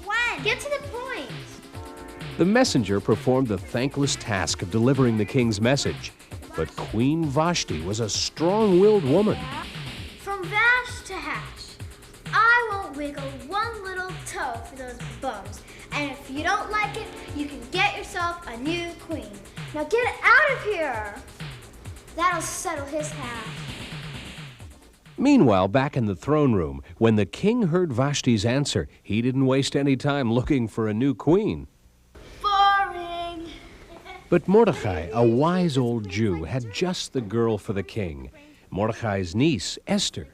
One. Get to the point. The messenger performed the thankless task of delivering the king's message, but Queen Vashti was a strong-willed woman. From Vash to Hash, I won't wiggle one little toe for those bums. And if you don't like it, you can get yourself a new queen. Now get out of here. That'll settle his half. Meanwhile, back in the throne room, when the king heard Vashti's answer, he didn't waste any time looking for a new queen. Boring. But Mordecai, a wise old Jew, had just the girl for the king, Mordecai's niece, Esther.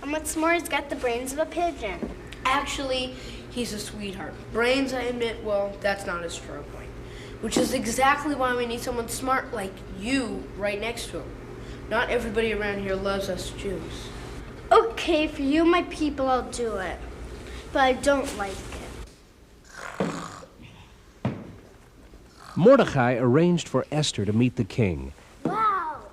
And what's more, he's got the brains of a pigeon. Actually, he's a sweetheart. Brains, I admit, well, that's not his strong point. Which is exactly why we need someone smart like you right next to him. Not everybody around here loves us Jews. Okay, for you, my people, I'll do it. But I don't like it. Mordecai arranged for Esther to meet the king. Wow.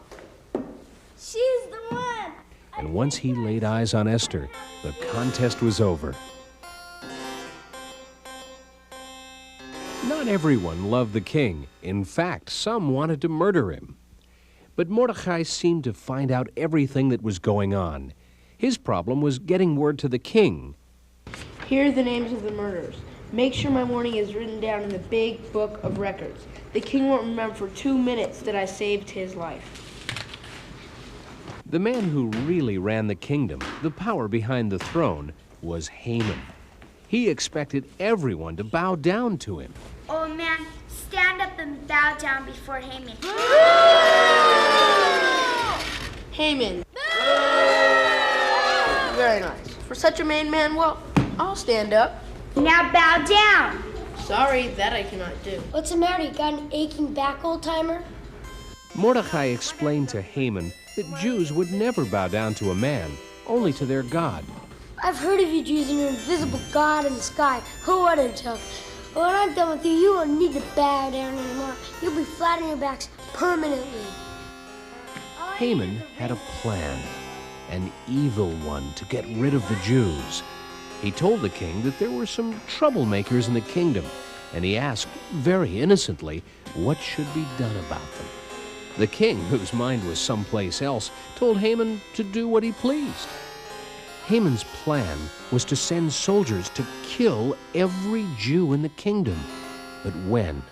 She's the one. And once he laid eyes on Esther, the contest was over. Not everyone loved the king. In fact, some wanted to murder him. But Mordecai seemed to find out everything that was going on. His problem was getting word to the king. Here are the names of the murderers. Make sure my warning is written down in the big book of records. The king won't remember for 2 minutes that I saved his life. The man who really ran the kingdom, the power behind the throne, was Haman. He expected everyone to bow down to him. Oh man, stand up and bow down before Haman. Haman. Very nice. For such a main man, well, I'll stand up. Now bow down. Sorry, that I cannot do. What's the matter? You got an aching back, old-timer? Mordecai explained to Haman that Jews would never bow down to a man, only to their God. I've heard of you Jews and your invisible God in the sky. Oh, what a joke. But when I'm done with you, you won't need to bow down anymore. You'll be flat on your backs permanently. Haman had a plan, an evil one, to get rid of the Jews. He told the king that there were some troublemakers in the kingdom, and he asked, very innocently, what should be done about them. The king, whose mind was someplace else, told Haman to do what he pleased. Haman's plan was to send soldiers to kill every Jew in the kingdom. But when?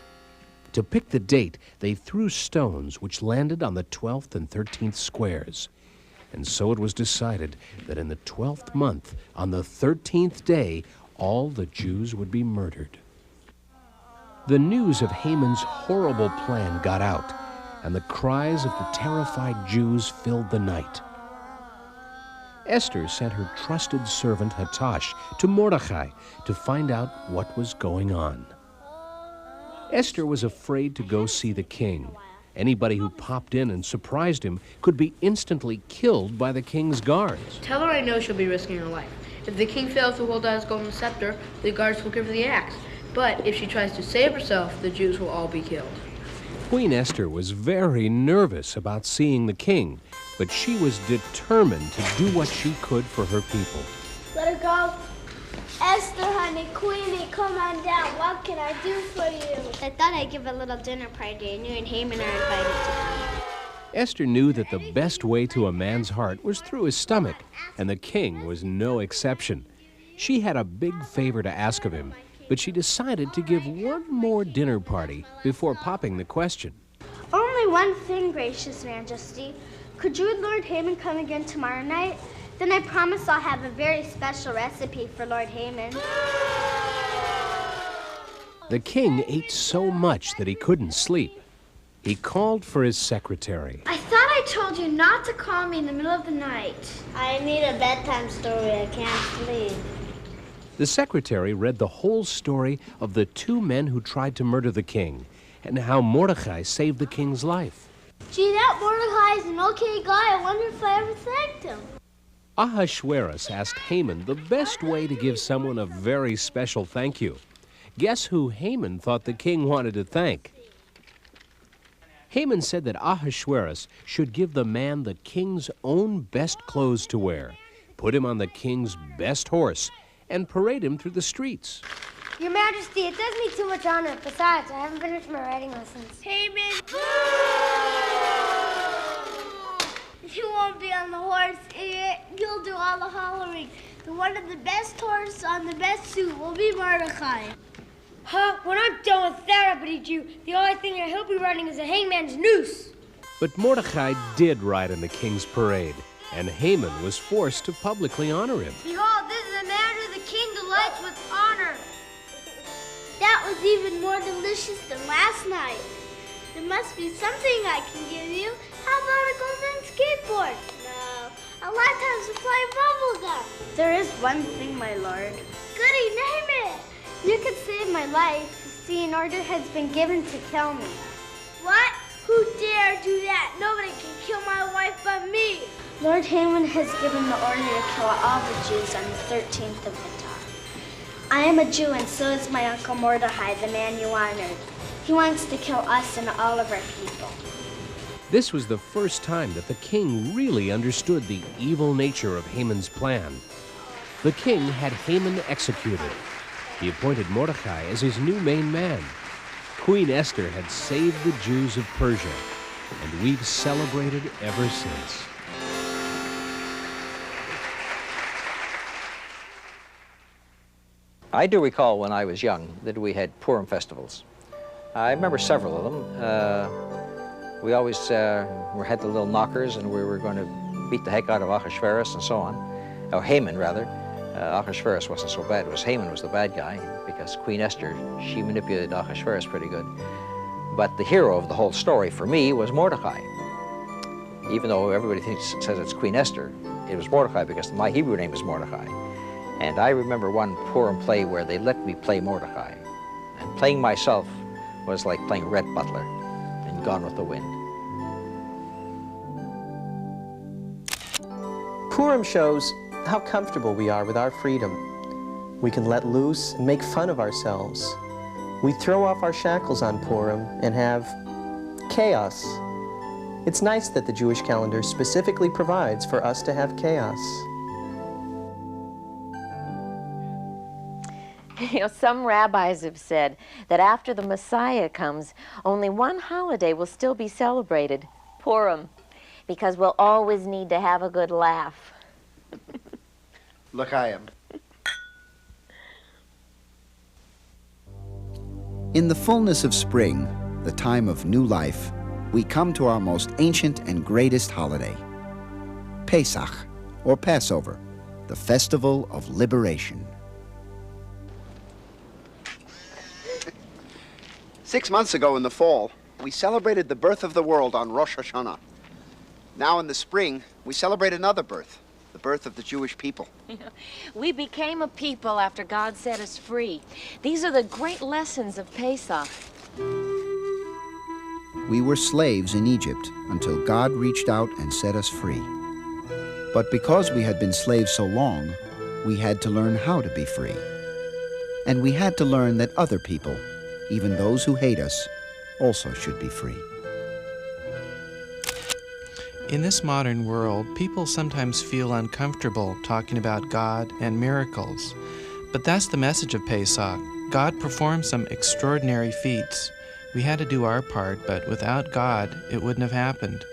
To pick the date, they threw stones which landed on the 12th and 13th squares. And so it was decided that in the 12th month, on the 13th day, all the Jews would be murdered. The news of Haman's horrible plan got out, and the cries of the terrified Jews filled the night. Esther sent her trusted servant Hatash to Mordecai to find out what was going on. Esther was afraid to go see the king. Anybody who popped in and surprised him could be instantly killed by the king's guards. Tell her I know she'll be risking her life. If the king fails to hold out his golden scepter, the guards will give her the axe. But if she tries to save herself, the Jews will all be killed. Queen Esther was very nervous about seeing the king, but she was determined to do what she could for her people. Let her go. Esther, honey, Queenie, come on down. What can I do for you? I thought I'd give a little dinner party, and you and Haman are invited to come. Esther knew that the best way to a man's heart was through his stomach, and the king was no exception. She had a big favor to ask of him, but she decided to give one more dinner party before popping the question. Only one thing, gracious Majesty. Could you and Lord Haman come again tomorrow night? Then I promise I'll have a very special recipe for Lord Haman. The king ate so much that he couldn't sleep. He called for his secretary. I thought I told you not to call me in the middle of the night. I need a bedtime story. I can't sleep. The secretary read the whole story of the two men who tried to murder the king and how Mordecai saved the king's life. Gee, that Mordecai is an okay guy. I wonder if I ever thanked him. Ahasuerus asked Haman the best way to give someone a very special thank you. Guess who Haman thought the king wanted to thank? Haman said that Ahasuerus should give the man the king's own best clothes to wear, put him on the king's best horse, and parade him through the streets. Your Majesty, it does me too much honor. Besides, I haven't finished my writing lessons. Haman! You won't be on the horse, idiot. You'll do all the hollering. The one of the best horse on the best suit will be Mordecai. Huh? When I'm done with that uppity Jew, the only thing that he'll be riding is a hangman's noose. But Mordecai did ride in the king's parade, and Haman was forced to publicly honor him. Behold, this is a man who the king delights with honor. That was even more delicious than last night. There must be something I can give you. How about a golden skateboard? No. A lifetime supply of bubble gum. There is one thing, my lord. Goody, name it. You could save my life. See, an order has been given to kill me. What? Who dare do that? Nobody can kill my wife but me. Lord Haman has given the order to kill all the Jews on the 13th of Adar. I am a Jew, and so is my uncle Mordecai, the man you honored. He wants to kill us and all of our people. This was the first time that the king really understood the evil nature of Haman's plan. The king had Haman executed. He appointed Mordecai as his new main man. Queen Esther had saved the Jews of Persia, and we've celebrated ever since. I do recall when I was young that we had Purim festivals. I remember several of them. We always had the little knockers, and we were going to beat the heck out of Ahasuerus and so on. Or Haman, rather. Ahasuerus wasn't so bad. It was Haman was the bad guy, because Queen Esther, she manipulated Ahasuerus pretty good. But the hero of the whole story, for me, was Mordecai. Even though everybody says it's Queen Esther, it was Mordecai, because my Hebrew name is Mordecai. And I remember one Purim play where they let me play Mordecai. And Playing myself was like playing Rhett Butler in Gone with the Wind. Purim shows how comfortable we are with our freedom. We can let loose and make fun of ourselves. We throw off our shackles on Purim and have chaos. It's nice that the Jewish calendar specifically provides for us to have chaos. You know, some rabbis have said that after the Messiah comes, only one holiday will still be celebrated, Purim, because we'll always need to have a good laugh. L'chaim. In the fullness of spring, the time of new life, we come to our most ancient and greatest holiday, Pesach, or Passover, the festival of liberation. 6 months ago in the fall, we celebrated the birth of the world on Rosh Hashanah. Now in the spring, we celebrate another birth, the birth of the Jewish people. We became a people after God set us free. These are the great lessons of Pesach. We were slaves in Egypt until God reached out and set us free. But because we had been slaves so long, we had to learn how to be free. And we had to learn that other people, even those who hate us, also should be free. In this modern world, people sometimes feel uncomfortable talking about God and miracles. But that's the message of Pesach. God performed some extraordinary feats. We had to do our part, but without God, it wouldn't have happened.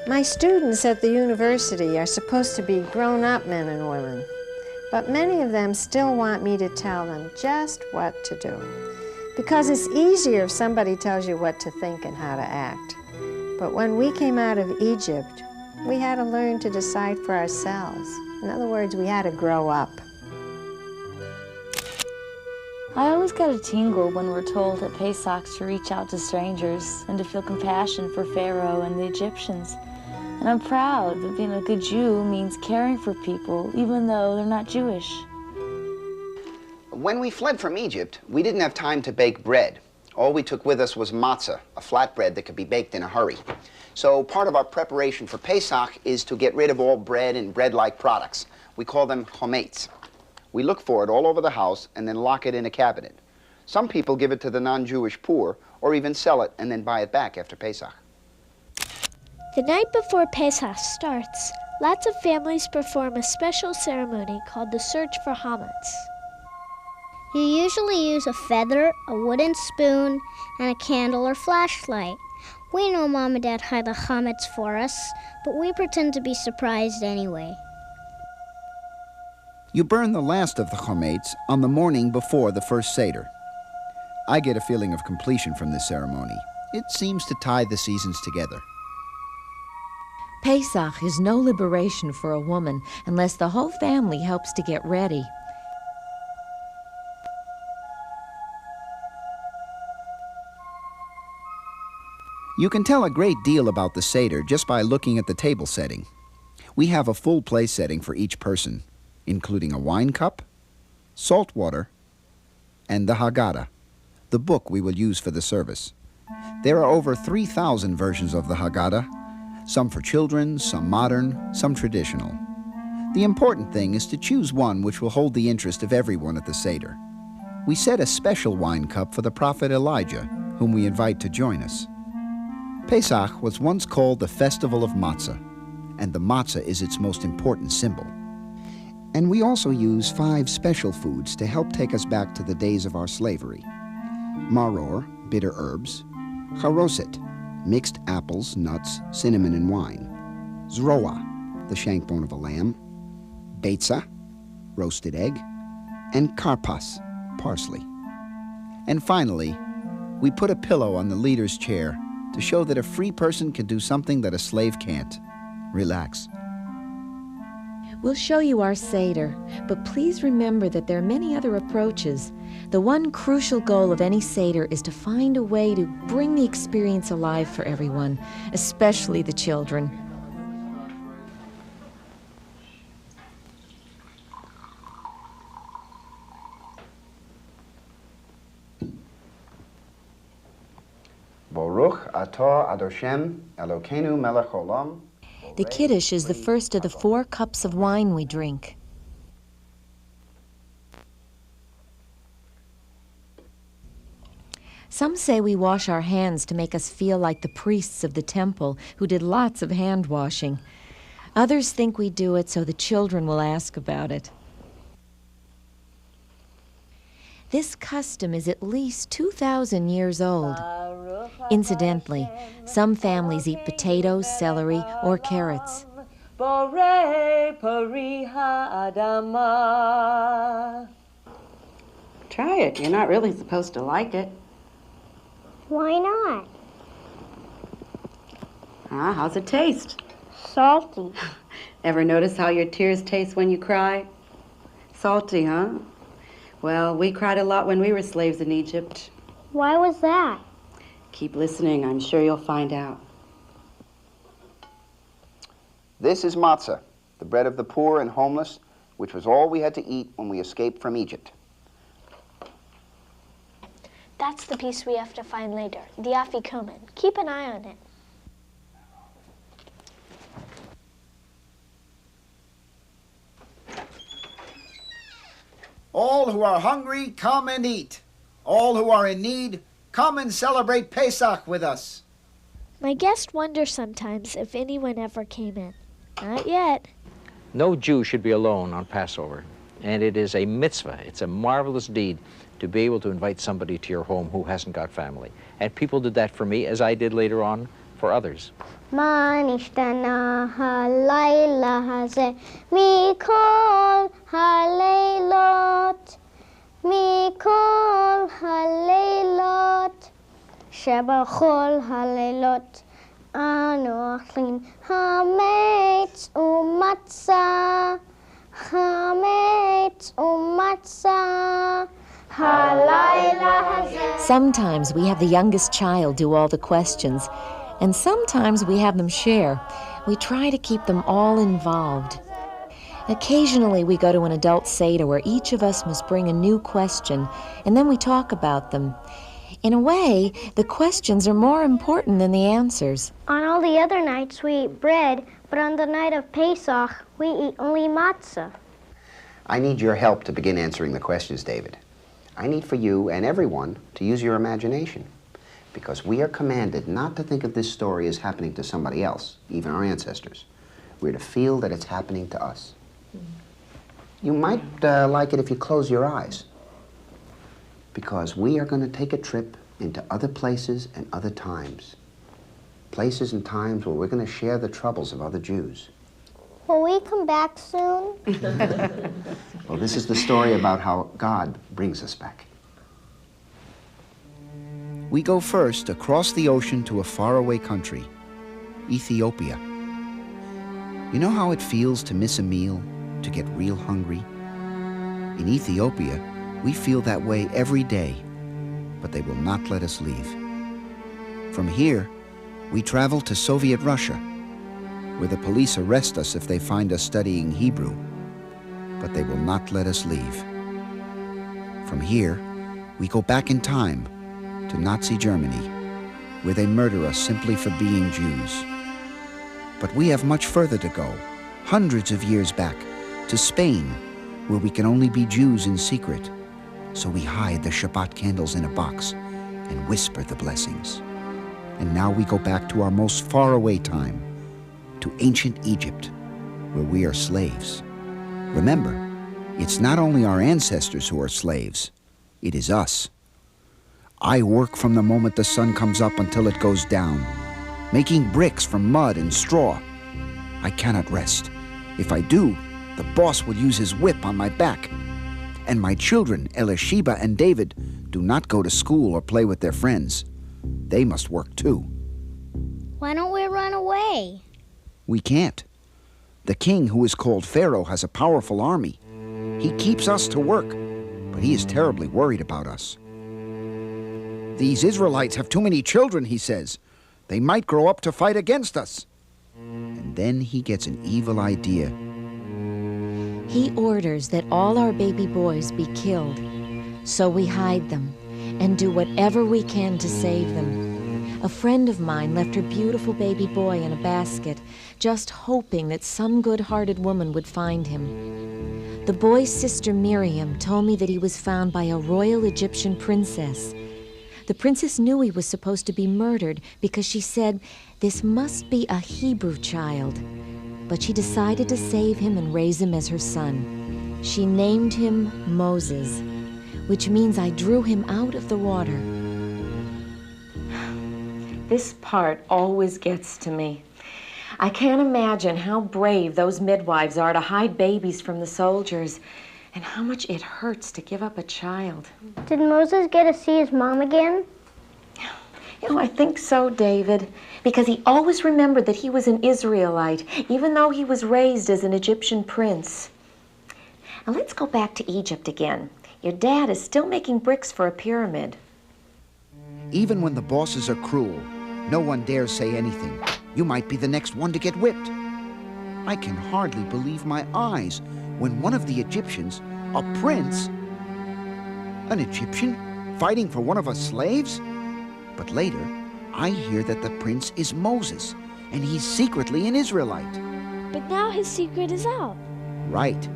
My students at the university are supposed to be grown-up men and women, but many of them still want me to tell them just what to do. Because it's easier if somebody tells you what to think and how to act. But when we came out of Egypt, we had to learn to decide for ourselves. In other words, we had to grow up. I always get a tingle when we're told at Pesach to reach out to strangers and to feel compassion for Pharaoh and the Egyptians. And I'm proud that being a good Jew means caring for people, even though they're not Jewish. When we fled from Egypt, we didn't have time to bake bread. All we took with us was matzah, a flatbread that could be baked in a hurry. So part of our preparation for Pesach is to get rid of all bread and bread-like products. We call them chomets. We look for it all over the house and then lock it in a cabinet. Some people give it to the non-Jewish poor or even sell it and then buy it back after Pesach. The night before Pesach starts, lots of families perform a special ceremony called the Search for Hametz. You usually use a feather, a wooden spoon, and a candle or flashlight. We know Mom and Dad hide the chametz for us, but we pretend to be surprised anyway. You burn the last of the chametz on the morning before the first Seder. I get a feeling of completion from this ceremony. It seems to tie the seasons together. Pesach is no liberation for a woman unless the whole family helps to get ready. You can tell a great deal about the Seder just by looking at the table setting. We have a full place setting for each person, including a wine cup, salt water, and the Haggadah, the book we will use for the service. There are over 3,000 versions of the Haggadah, some for children, some modern, some traditional. The important thing is to choose one which will hold the interest of everyone at the Seder. We set a special wine cup for the prophet Elijah, whom we invite to join us. Pesach was once called the Festival of Matzah, and the matzah is its most important symbol. And we also use 5 special foods to help take us back to the days of our slavery. Maror, bitter herbs, charoset, mixed apples, nuts, cinnamon, and wine, zroa, the shank bone of a lamb, beitza, roasted egg, and karpas, parsley. And finally, we put a pillow on the leader's chair to show that a free person can do something that a slave can't. Relax. We'll show you our Seder, but please remember that there are many other approaches. The one crucial goal of any Seder is to find a way to bring the experience alive for everyone, especially the children. Baruch atah Adoshem Elokeinu melech olam. The Kiddush is the first of the 4 cups of wine we drink. Some say we wash our hands to make us feel like the priests of the temple who did lots of hand washing. Others think we do it so the children will ask about it. This custom is at least 2,000 years old. Incidentally, some families eat potatoes, celery, or carrots. Try it. You're not really supposed to like it. Why not? How's it taste? Salty. Ever notice how your tears taste when you cry? Salty, huh? Well, we cried a lot when we were slaves in Egypt. Why was that? Keep listening. I'm sure you'll find out. This is matzah, the bread of the poor and homeless, which was all we had to eat when we escaped from Egypt. That's the piece we have to find later, the afikomen. Keep an eye on it. All who are hungry, come and eat. All who are in need, come and celebrate Pesach with us. My guest wonders sometimes if anyone ever came in. Not yet. No Jew should be alone on Passover, and it is a mitzvah. It's a marvelous deed to be able to invite somebody to your home who hasn't got family. And people did that for me, as I did later on for others. Ma nishtana halayla hazeh mikol haleilot mikol haleilot shebachol haleilot anu achlin hametz umatzah hametz umatzah. Sometimes we have the youngest child do all the questions, and sometimes we have them share. We try to keep them all involved. Occasionally we go to an adult Seder where each of us must bring a new question, and then we talk about them. In a way, the questions are more important than the answers. On all the other nights we eat bread, but on the night of Pesach we eat only matzah. I need your help to begin answering the questions, David. I need for you and everyone to use your imagination, because we are commanded not to think of this story as happening to somebody else, even our ancestors. We're to feel that it's happening to us. You might like it if you close your eyes, because we are going to take a trip into other places and other times. Places and times where we're going to share the troubles of other Jews. Will we come back soon? Well, this is the story about how God brings us back. We go first across the ocean to a faraway country, Ethiopia. You know how it feels to miss a meal, to get real hungry? In Ethiopia, we feel that way every day, but they will not let us leave. From here, we travel to Soviet Russia, where the police arrest us if they find us studying Hebrew, but they will not let us leave. From here, we go back in time to Nazi Germany, where they murder us simply for being Jews. But we have much further to go, hundreds of years back, to Spain, where we can only be Jews in secret. So we hide the Shabbat candles in a box and whisper the blessings. And now we go back to our most faraway time, to ancient Egypt, where we are slaves. Remember, it's not only our ancestors who are slaves, it is us. I work from the moment the sun comes up until it goes down, making bricks from mud and straw. I cannot rest. If I do, the boss will use his whip on my back. And my children, Elisheba and David, do not go to school or play with their friends. They must work too. Why don't we run away? We can't. The king, who is called Pharaoh, has a powerful army. He keeps us to work, but he is terribly worried about us. These Israelites have too many children, he says. They might grow up to fight against us. And then he gets an evil idea. He orders that all our baby boys be killed. So we hide them and do whatever we can to save them. A friend of mine left her beautiful baby boy in a basket, just hoping that some good-hearted woman would find him. The boy's sister Miriam told me that he was found by a royal Egyptian princess. The princess knew he was supposed to be murdered because she said this must be a Hebrew child. But she decided to save him and raise him as her son. She named him Moses, which means I drew him out of the water. This part always gets to me. I can't imagine how brave those midwives are to hide babies from the soldiers, and how much it hurts to give up a child. Did Moses get to see his mom again? You know, I think so, David, because he always remembered that he was an Israelite, even though he was raised as an Egyptian prince. Now let's go back to Egypt again. Your dad is still making bricks for a pyramid. Even when the bosses are cruel, no one dares say anything. You might be the next one to get whipped. I can hardly believe my eyes when one of the Egyptians, a prince, an Egyptian, fighting for one of us slaves? But later, I hear that the prince is Moses, and he's secretly an Israelite. But now his secret is out. Right,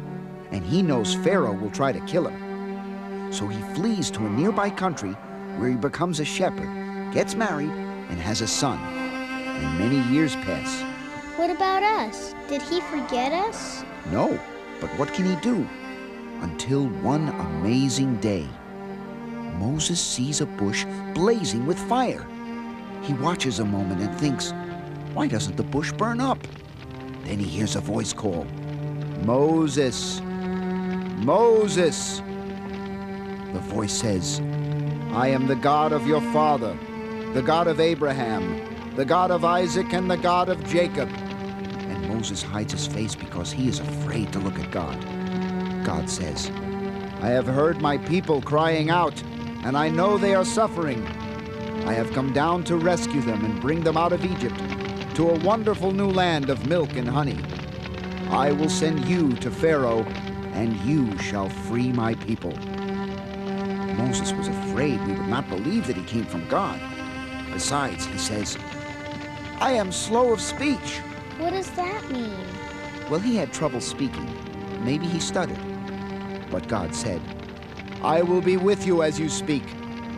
and he knows Pharaoh will try to kill him. So he flees to a nearby country where he becomes a shepherd, gets married, and has a son. And many years pass. What about us? Did he forget us? No, but what can he do? Until one amazing day, Moses sees a bush blazing with fire. He watches a moment and thinks, why doesn't the bush burn up? Then he hears a voice call, Moses, Moses. The voice says, I am the God of your father, the God of Abraham, the God of Isaac, and the God of Jacob. And Moses hides his face because he is afraid to look at God. God says, I have heard my people crying out, and I know they are suffering. I have come down to rescue them and bring them out of Egypt to a wonderful new land of milk and honey. I will send you to Pharaoh, and you shall free my people. Moses was afraid we would not believe that he came from God. Besides, he says, I am slow of speech. What does that mean? Well, he had trouble speaking. Maybe he stuttered. But God said, I will be with you as you speak,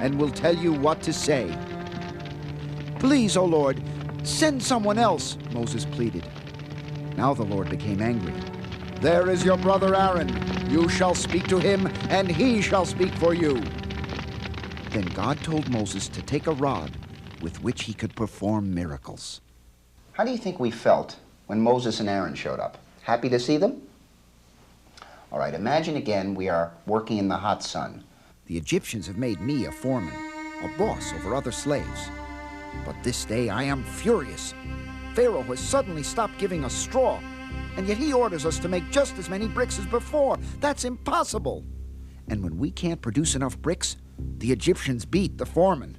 and will tell you what to say. Please, O Lord, send someone else, Moses pleaded. Now the Lord became angry. There is your brother Aaron. You shall speak to him, and he shall speak for you. Then God told Moses to take a rod with which he could perform miracles. How do you think we felt when Moses and Aaron showed up? Happy to see them? All right, imagine again we are working in the hot sun. The Egyptians have made me a foreman, a boss over other slaves. But this day I am furious. Pharaoh has suddenly stopped giving us straw, and yet he orders us to make just as many bricks as before. That's impossible. And when we can't produce enough bricks, the Egyptians beat the foreman.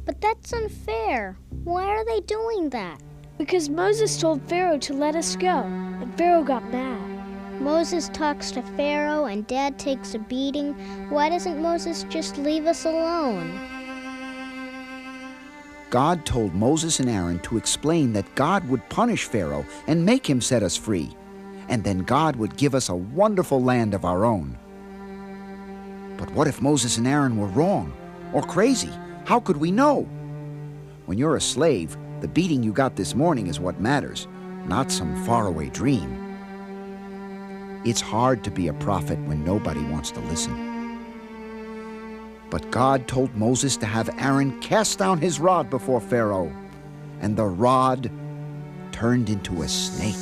But that's unfair. Why are they doing that? Because Moses told Pharaoh to let us go, and Pharaoh got mad. Moses talks to Pharaoh and Dad takes a beating. Why doesn't Moses just leave us alone? God told Moses and Aaron to explain that God would punish Pharaoh and make him set us free. And then God would give us a wonderful land of our own. But what if Moses and Aaron were wrong or crazy? How could we know? When you're a slave, the beating you got this morning is what matters, not some faraway dream. It's hard to be a prophet when nobody wants to listen. But God told Moses to have Aaron cast down his rod before Pharaoh, and the rod turned into a snake.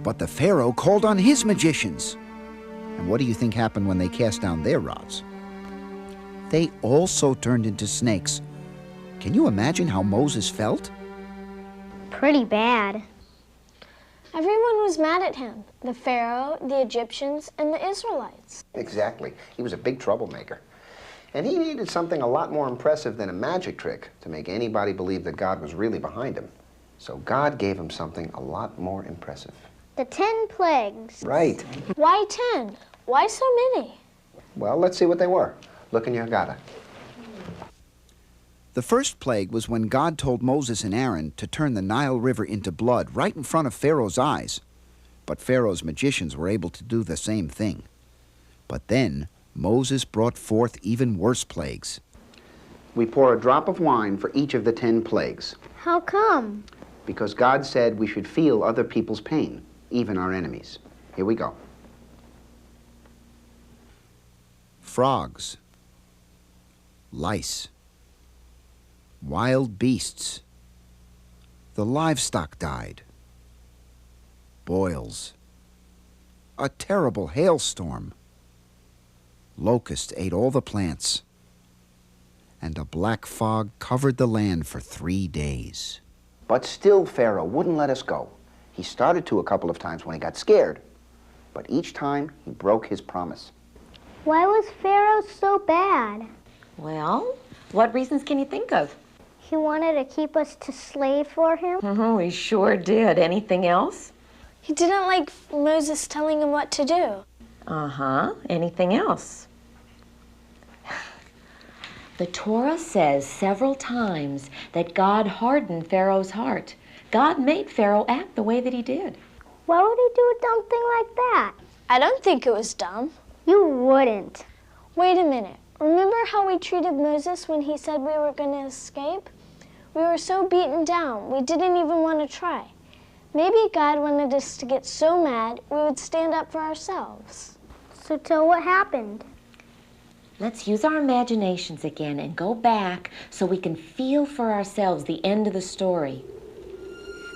But the Pharaoh called on his magicians. And what do you think happened when they cast down their rods? They also turned into snakes. Can you imagine how Moses felt? Pretty bad. Everyone was mad at him. The Pharaoh, the Egyptians, and the Israelites. Exactly. He was a big troublemaker. And he needed something a lot more impressive than a magic trick to make anybody believe that God was really behind him. So God gave him something a lot more impressive. The 10 plagues. Right. Why 10? Why so many? Well, let's see what they were. Look in your Haggadah. The first plague was when God told Moses and Aaron to turn the Nile River into blood right in front of Pharaoh's eyes. But Pharaoh's magicians were able to do the same thing. But then Moses brought forth even worse plagues. We pour a drop of wine for each of the 10 plagues. How come? Because God said we should feel other people's pain, even our enemies. Here we go. Frogs, lice, wild beasts. The livestock died. Boils. A terrible hailstorm. Locusts ate all the plants. And a black fog covered the land for 3 days. But still Pharaoh wouldn't let us go. He started to a couple of times when he got scared. But each time he broke his promise. Why was Pharaoh so bad? Well, what reasons can you think of? He wanted to keep us to slave for him. He sure did. Anything else? He didn't like Moses telling him what to do. Anything else? The Torah says several times that God hardened Pharaoh's heart. God made Pharaoh act the way that he did. Why would he do a dumb thing like that? I don't think it was dumb. You wouldn't. Wait a minute. Remember how we treated Moses when he said we were going to escape? We were so beaten down, we didn't even want to try. Maybe God wanted us to get so mad we would stand up for ourselves. So tell what happened. Let's use our imaginations again and go back so we can feel for ourselves the end of the story.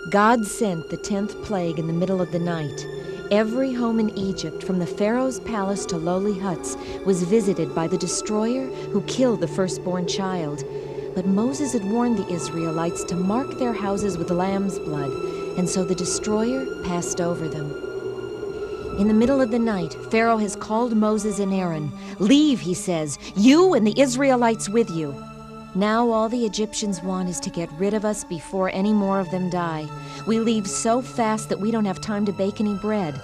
God sent the 10th plague in the middle of the night. Every home in Egypt, from the Pharaoh's palace to lowly huts, was visited by the destroyer who killed the firstborn child. But Moses had warned the Israelites to mark their houses with lamb's blood, and so the destroyer passed over them. In the middle of the night, Pharaoh has called Moses and Aaron. "Leave," he says, "you and the Israelites with you." Now all the Egyptians want is to get rid of us before any more of them die. We leave so fast that we don't have time to bake any bread.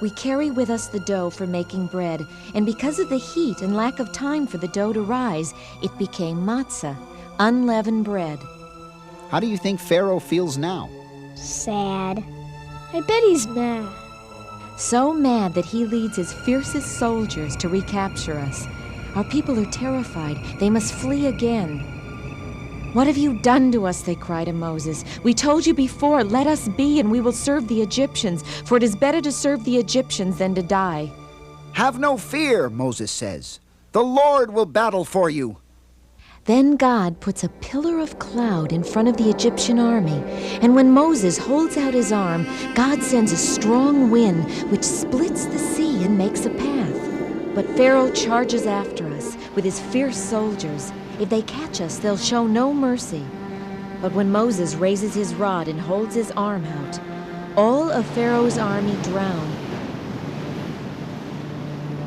We carry with us the dough for making bread, and because of the heat and lack of time for the dough to rise, it became matzah, unleavened bread. How do you think Pharaoh feels now? Sad. I bet he's mad. So mad that he leads his fiercest soldiers to recapture us. Our people are terrified. They must flee again. "What have you done to us?" they cry to Moses. "We told you before, let us be and we will serve the Egyptians, for it is better to serve the Egyptians than to die." "Have no fear," Moses says. "The Lord will battle for you." Then God puts a pillar of cloud in front of the Egyptian army, and when Moses holds out his arm, God sends a strong wind which splits the sea and makes a path. But Pharaoh charges after us with his fierce soldiers. If they catch us, they'll show no mercy. But when Moses raises his rod and holds his arm out, all of Pharaoh's army drown.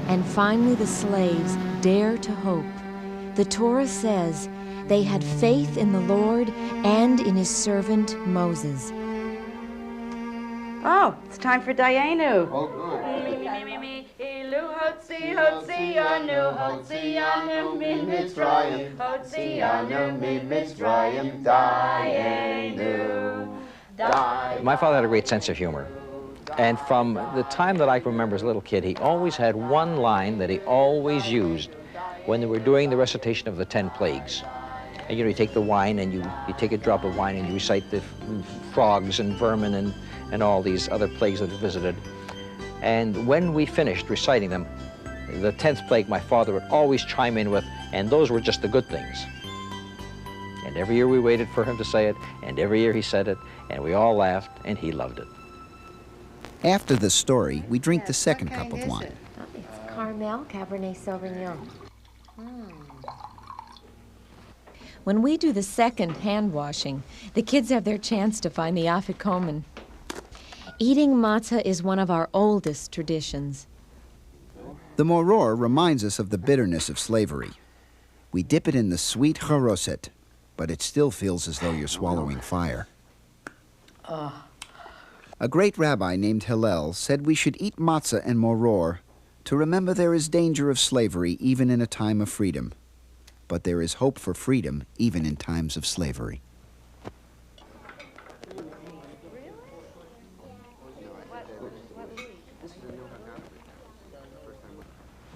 And finally the slaves dare to hope. The Torah says they had faith in the Lord and in his servant Moses. Oh, it's time for Dianu. My father had a great sense of humor. And from the time that I can remember as a little kid, he always had one line that he always used when they were doing the recitation of the 10 plagues. And you know, you take the wine and you take a drop of wine and you recite the frogs and vermin and all these other plagues that are visited. And when we finished reciting them, the 10th plague my father would always chime in with, and those were just the good things. And every year we waited for him to say it, and every year he said it, and we all laughed, and he loved it. After the story, we drink the second cup of wine. It's Carmel Cabernet Sauvignon. When we do the second hand washing, the kids have their chance to find the afikomen. Eating matzah is one of our oldest traditions. The moror reminds us of the bitterness of slavery. We dip it in the sweet charoset, but it still feels as though you're swallowing fire. A great rabbi named Hillel said we should eat matzah and moror to remember there is danger of slavery even in a time of freedom. but there is hope for freedom even in times of slavery.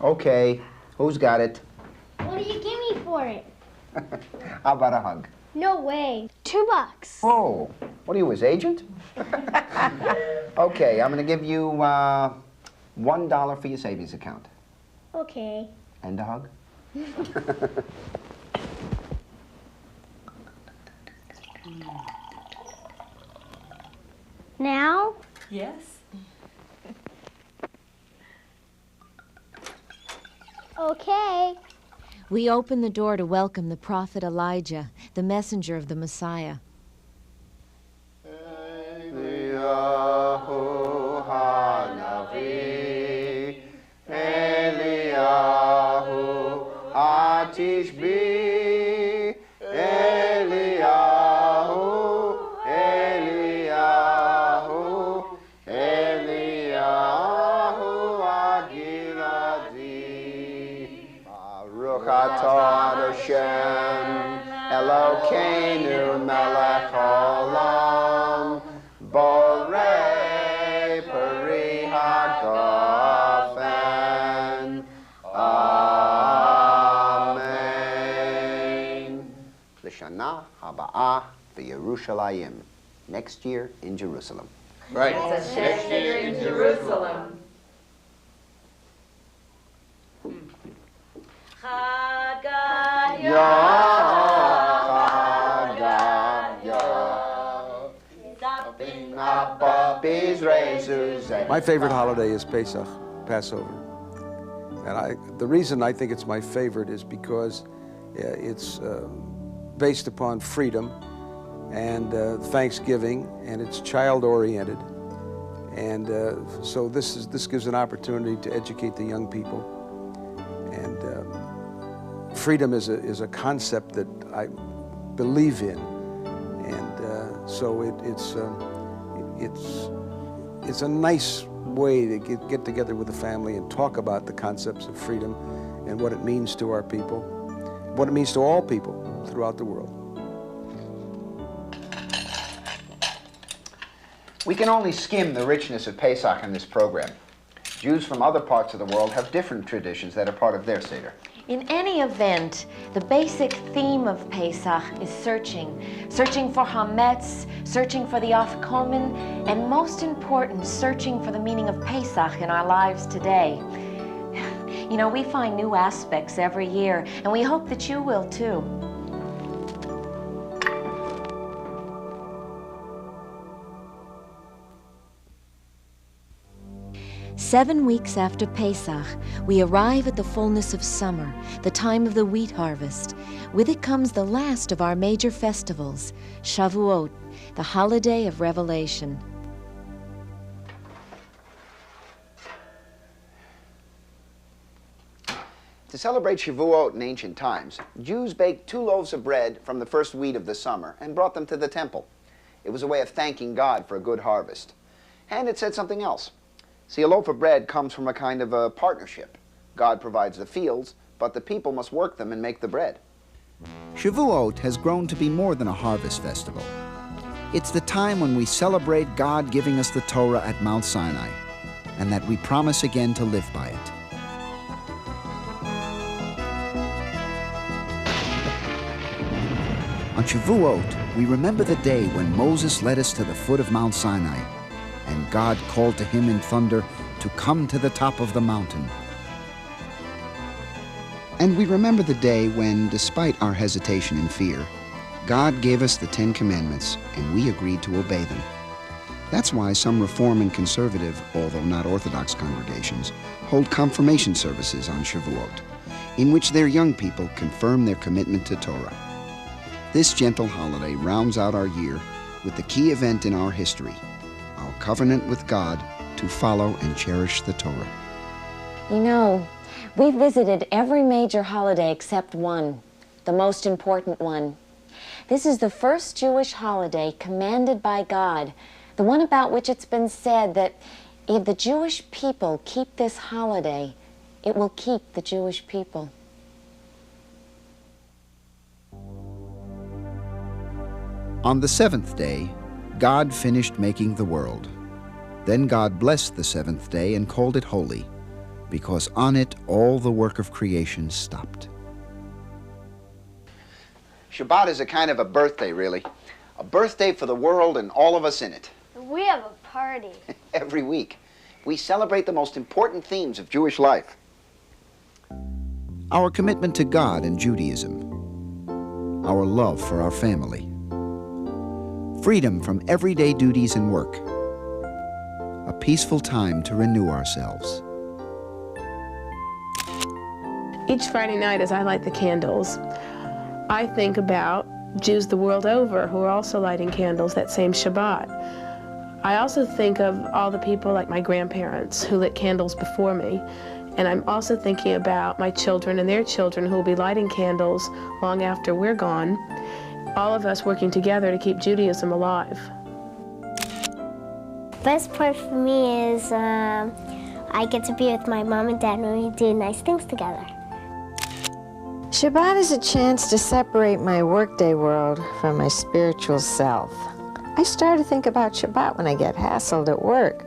Okay, who's got it? What do you give me for it? How about a hug? No way. $2. Oh, what are you, his agent? Okay, I'm going to give you $1 for your savings account. Okay. And a hug? Now? Yes. Okay. We open the door to welcome the prophet Elijah, the messenger of the Messiah. Eliyahu Hanavi, Eliyahu Atishbi, Eliyahu, Eliyahu, Eliyahu Agiladi. Baruch atah Hashem, Elokeinu melech haolam, Borei Peri HaGofen. Amen. L'shana haba'ah v'Yerushalayim. Next year in Jerusalem. Right. Next year in Jerusalem. My favorite holiday is Pesach, Passover. And the reason I think it's my favorite is because it's based upon freedom and Thanksgiving, and it's child-oriented. And so this gives an opportunity to educate the young people. And freedom is a concept that I believe in. And so it's a nice way to get together with the family and talk about the concepts of freedom and what it means to our people, what it means to all people throughout the world. We can only skim the richness of Pesach in this program. Jews from other parts of the world have different traditions that are part of their Seder. In any event, the basic theme of Pesach is searching. Searching for Hametz, searching for the Afikomen, and most important, searching for the meaning of Pesach in our lives today. You know, we find new aspects every year, and we hope that you will too. Seven weeks after Pesach, we arrive at the fullness of summer, the time of the wheat harvest. With it comes the last of our major festivals, Shavuot, the holiday of revelation. To celebrate Shavuot in ancient times, Jews baked 2 loaves of bread from the first wheat of the summer and brought them to the temple. It was a way of thanking God for a good harvest. And it said something else. See, a loaf of bread comes from a kind of a partnership. God provides the fields, but the people must work them and make the bread. Shavuot has grown to be more than a harvest festival. It's the time when we celebrate God giving us the Torah at Mount Sinai, and that we promise again to live by it. On Shavuot, we remember the day when Moses led us to the foot of Mount Sinai, and God called to him in thunder to come to the top of the mountain. And we remember the day when, despite our hesitation and fear, God gave us the 10 Commandments, and we agreed to obey them. That's why some Reform and Conservative, although not Orthodox congregations, hold confirmation services on Shavuot, in which their young people confirm their commitment to Torah. This gentle holiday rounds out our year with the key event in our history, our covenant with God to follow and cherish the Torah. You know, we visited every major holiday except one, the most important one. This is the first Jewish holiday commanded by God, the one about which it's been said that if the Jewish people keep this holiday, it will keep the Jewish people. On the seventh day, God finished making the world. Then God blessed the seventh day and called it holy, because on it all the work of creation stopped. Shabbat is a kind of a birthday, really. A birthday for the world and all of us in it. We have a party. Every week, we celebrate the most important themes of Jewish life. Our commitment to God and Judaism, our love for our family, freedom from everyday duties and work, a peaceful time to renew ourselves. Each Friday night as I light the candles, I think about Jews the world over who are also lighting candles that same Shabbat. I also think of all the people like my grandparents who lit candles before me. And I'm also thinking about my children and their children who will be lighting candles long after we're gone. All of us working together to keep Judaism alive. Best part for me is I get to be with my mom and dad when we do nice things together. Shabbat is a chance to separate my workday world from my spiritual self. I start to think about Shabbat when I get hassled at work.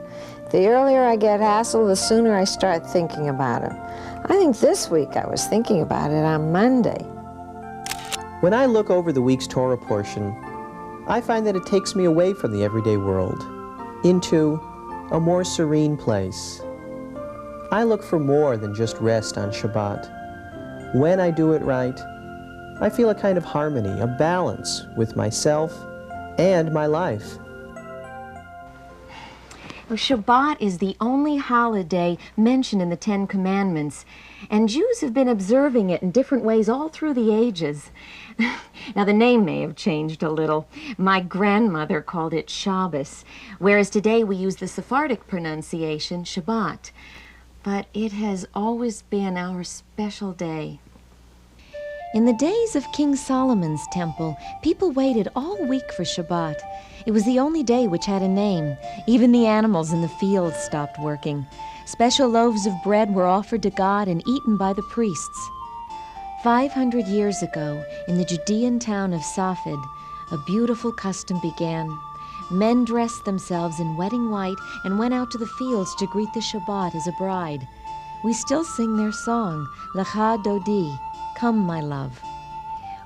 The earlier I get hassled, the sooner I start thinking about it. I think this week I was thinking about it on Monday. When I look over the week's Torah portion, I find that it takes me away from the everyday world into a more serene place. I look for more than just rest on Shabbat. When I do it right, I feel a kind of harmony, a balance with myself and my life. Well, Shabbat is the only holiday mentioned in the Ten Commandments, and Jews have been observing it in different ways all through the ages. Now, the name may have changed a little. My grandmother called it Shabbos, whereas today we use the Sephardic pronunciation, Shabbat. But it has always been our special day. In the days of King Solomon's temple, people waited all week for Shabbat. It was the only day which had a name. Even the animals in the fields stopped working. Special loaves of bread were offered to God and eaten by the priests. 500 years ago, in the Judean town of Safed, a beautiful custom began. Men dressed themselves in wedding white and went out to the fields to greet the Shabbat as a bride. We still sing their song, Lecha Dodi, Come, my love.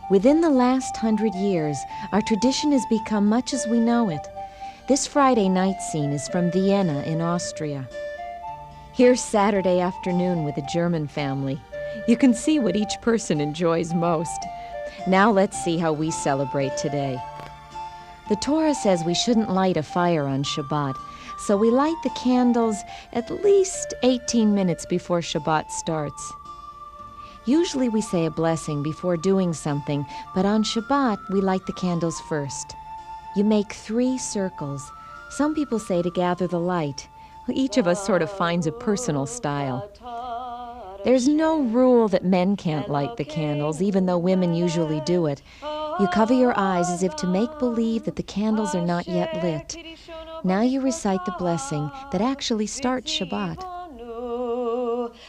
Within the last 100 years, our tradition has become much as we know it. This Friday night scene is from Vienna in Austria. Here's Saturday afternoon with a German family. You can see what each person enjoys most. Now let's see how we celebrate today. The Torah says we shouldn't light a fire on Shabbat, so we light the candles at least 18 minutes before Shabbat starts. Usually we say a blessing before doing something, but on Shabbat we light the candles first. You make 3 circles. Some people say to gather the light. Each of us sort of finds a personal style. There's no rule that men can't light the candles, even though women usually do it. You cover your eyes as if to make believe that the candles are not yet lit. Now you recite the blessing that actually starts Shabbat.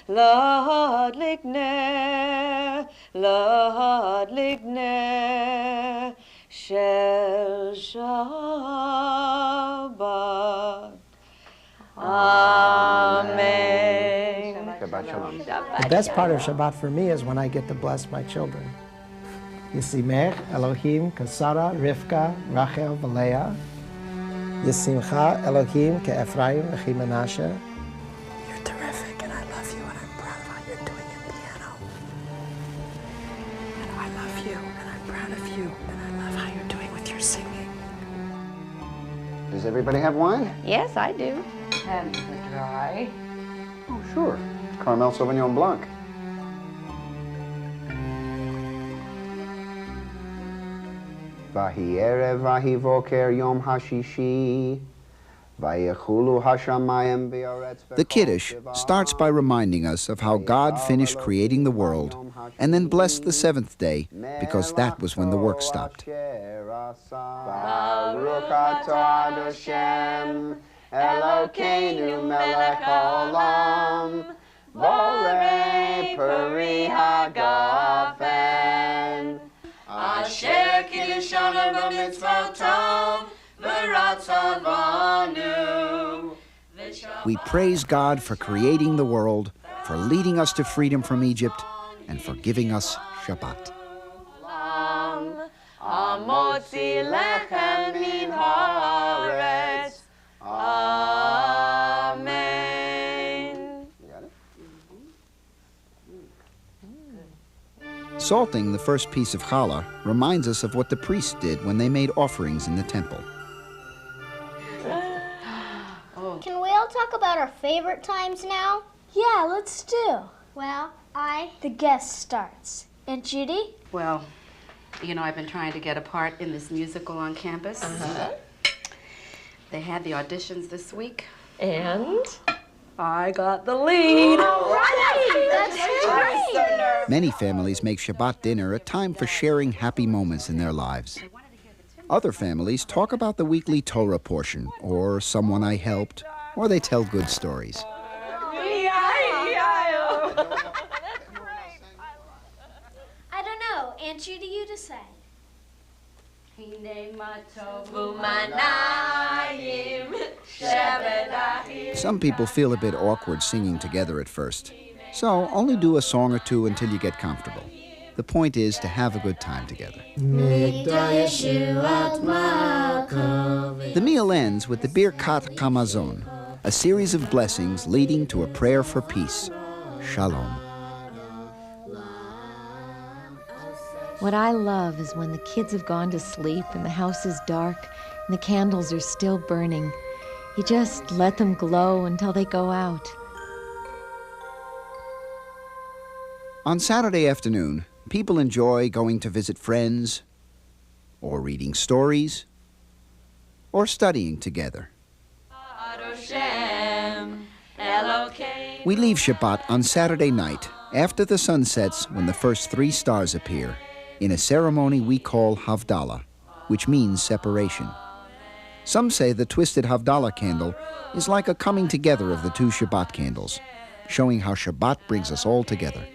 L'adlik ner, l'adlik ner, shel Shabbat. Amen. Shabbat shalom. The best part of Shabbat for me is when I get to bless my children. Yisimech Elohim Kasara, Rivka, Rachel, Leah. Yisimcha Elohim Ke'Ephraim, Echi Menashe. You're terrific, and I love you, and I'm proud of how you're doing at piano. And I love you, and I'm proud of you, and I love how you're doing with your singing. Does everybody have wine? Yes, I do. And dry. Oh, sure. Caramel Sauvignon Blanc. Vahi erev vahi voker yom hashishi. Vayechulu hashamayim v'aretz. The Kiddush starts by reminding us of how God finished creating the world and then blessed the seventh day, because that was when the work stopped. Baruch atah Hashem, Elokeinu melech haolam, borei peri hagafen, asher kiddushanu mitzvot tov, v'ratzavanu. We praise God for creating the world, for leading us to freedom from Egypt, and for giving us Shabbat. Amotzi lechem min haaretz. Amen. Salting the first piece of challah reminds us of what the priests did when they made offerings in the temple. Can we all talk about our favorite times now? Yeah, let's do. Well, The guest starts. And Judy? Well, you know, I've been trying to get a part in this musical on campus. They had the auditions this week. And? I got the lead. That's great. Many families make Shabbat dinner a time for sharing happy moments in their lives. Other families talk about the weekly Torah portion, or someone I helped, or they tell good stories. I don't know. Aunt Judy, you decide. Some people feel a bit awkward singing together at first, so only do a song or two until you get comfortable. The point is to have a good time together. The meal ends with the Birkat Hamazon, a series of blessings leading to a prayer for peace. Shalom. What I love is when the kids have gone to sleep and the house is dark and the candles are still burning. You just let them glow until they go out. On Saturday afternoon, people enjoy going to visit friends, or reading stories, or studying together. We leave Shabbat on Saturday night, after the sun sets, when the first 3 stars appear, in a ceremony we call Havdalah, which means separation. Some say the twisted Havdalah candle is like a coming together of the 2 Shabbat candles, showing how Shabbat brings us all together.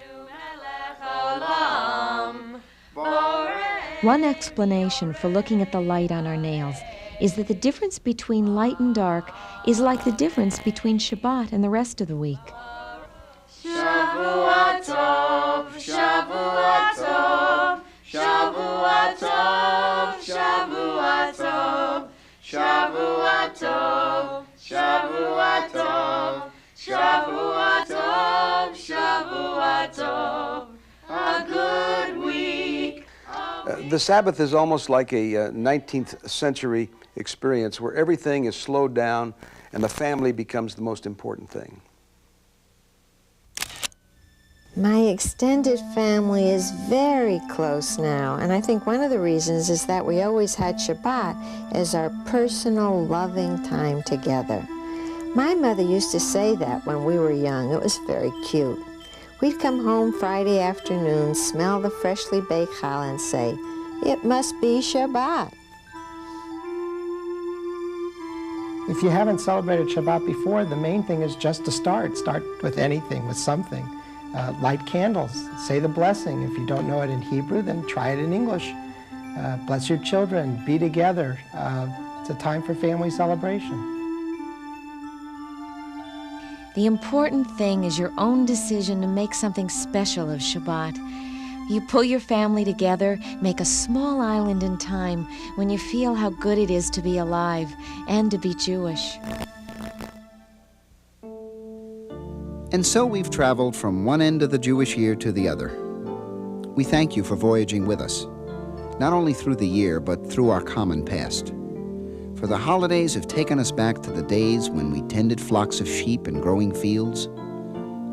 One explanation for looking at the light on our nails is that the difference between light and dark is like the difference between Shabbat and the rest of the week. Shavua tov, Shavua tov, Shavua tov, Shavua tov, Shavua tov, Shavua tov, Shavua tov, Shavua tov, a good week. The Sabbath is almost like a 19th century experience where everything is slowed down and the family becomes the most important thing. My extended family is very close now, and I think one of the reasons is that we always had Shabbat as our personal, loving time together. My mother used to say that when we were young. It was very cute. We'd come home Friday afternoon, smell the freshly baked challah, and say, "It must be Shabbat." If you haven't celebrated Shabbat before, the main thing is just to start. Start with anything, with something. Light candles, say the blessing. If you don't know it in Hebrew, then try it in English. Bless your children, be together. It's a time for family celebration. The important thing is your own decision to make something special of Shabbat. You pull your family together, make a small island in time when you feel how good it is to be alive and to be Jewish. And so we've traveled from one end of the Jewish year to the other. We thank you for voyaging with us, not only through the year, but through our common past. For the holidays have taken us back to the days when we tended flocks of sheep in growing fields,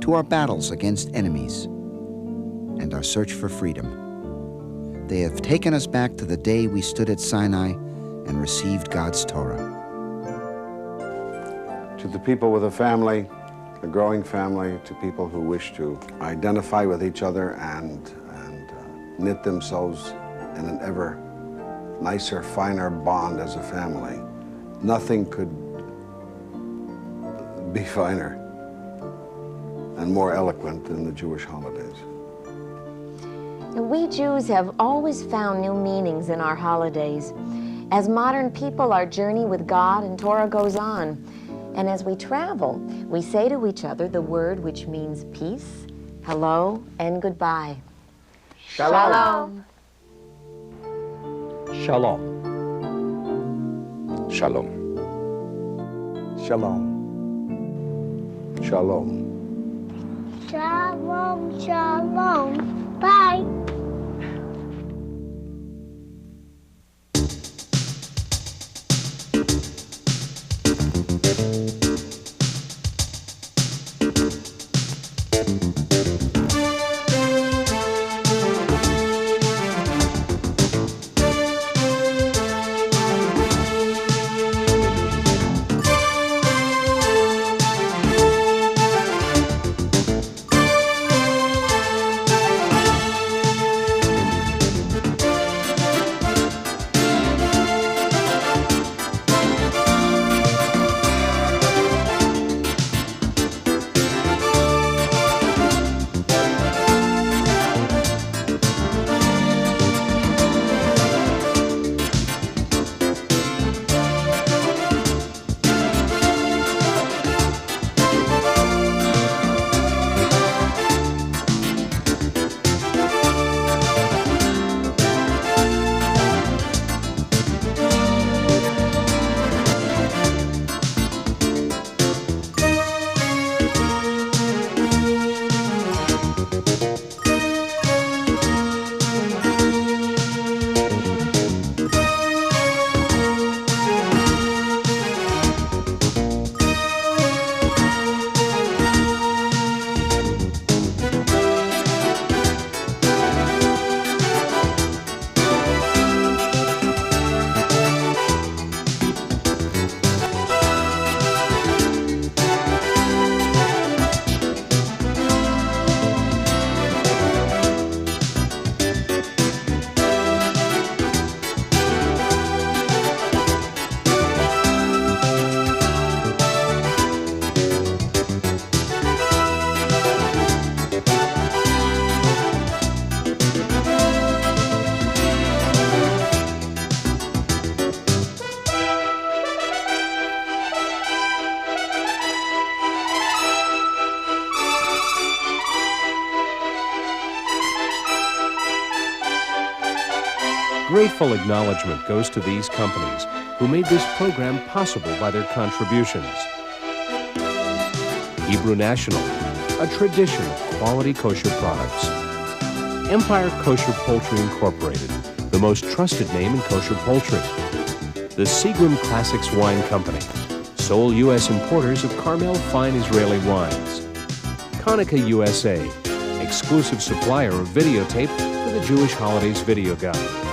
to our battles against enemies, and our search for freedom. They have taken us back to the day we stood at Sinai and received God's Torah. To the people with a family, a growing family, to people who wish to identify with each other and knit themselves in an ever nicer, finer bond as a family. Nothing could be finer and more eloquent than the Jewish holidays. We Jews have always found new meanings in our holidays. As modern people, our journey with God and Torah goes on. And as we travel, we say to each other the word which means peace, hello, and goodbye. Shalom. Shalom. Shalom. Shalom. Shalom. Shalom, shalom. Bye. Grateful acknowledgement goes to these companies who made this program possible by their contributions. Hebrew National, a tradition of quality kosher products. Empire Kosher Poultry Incorporated, the most trusted name in kosher poultry. The Seagram Classics Wine Company, sole U.S. importers of Carmel Fine Israeli wines. Konica USA, exclusive supplier of videotape for the Jewish Holidays Video Guide.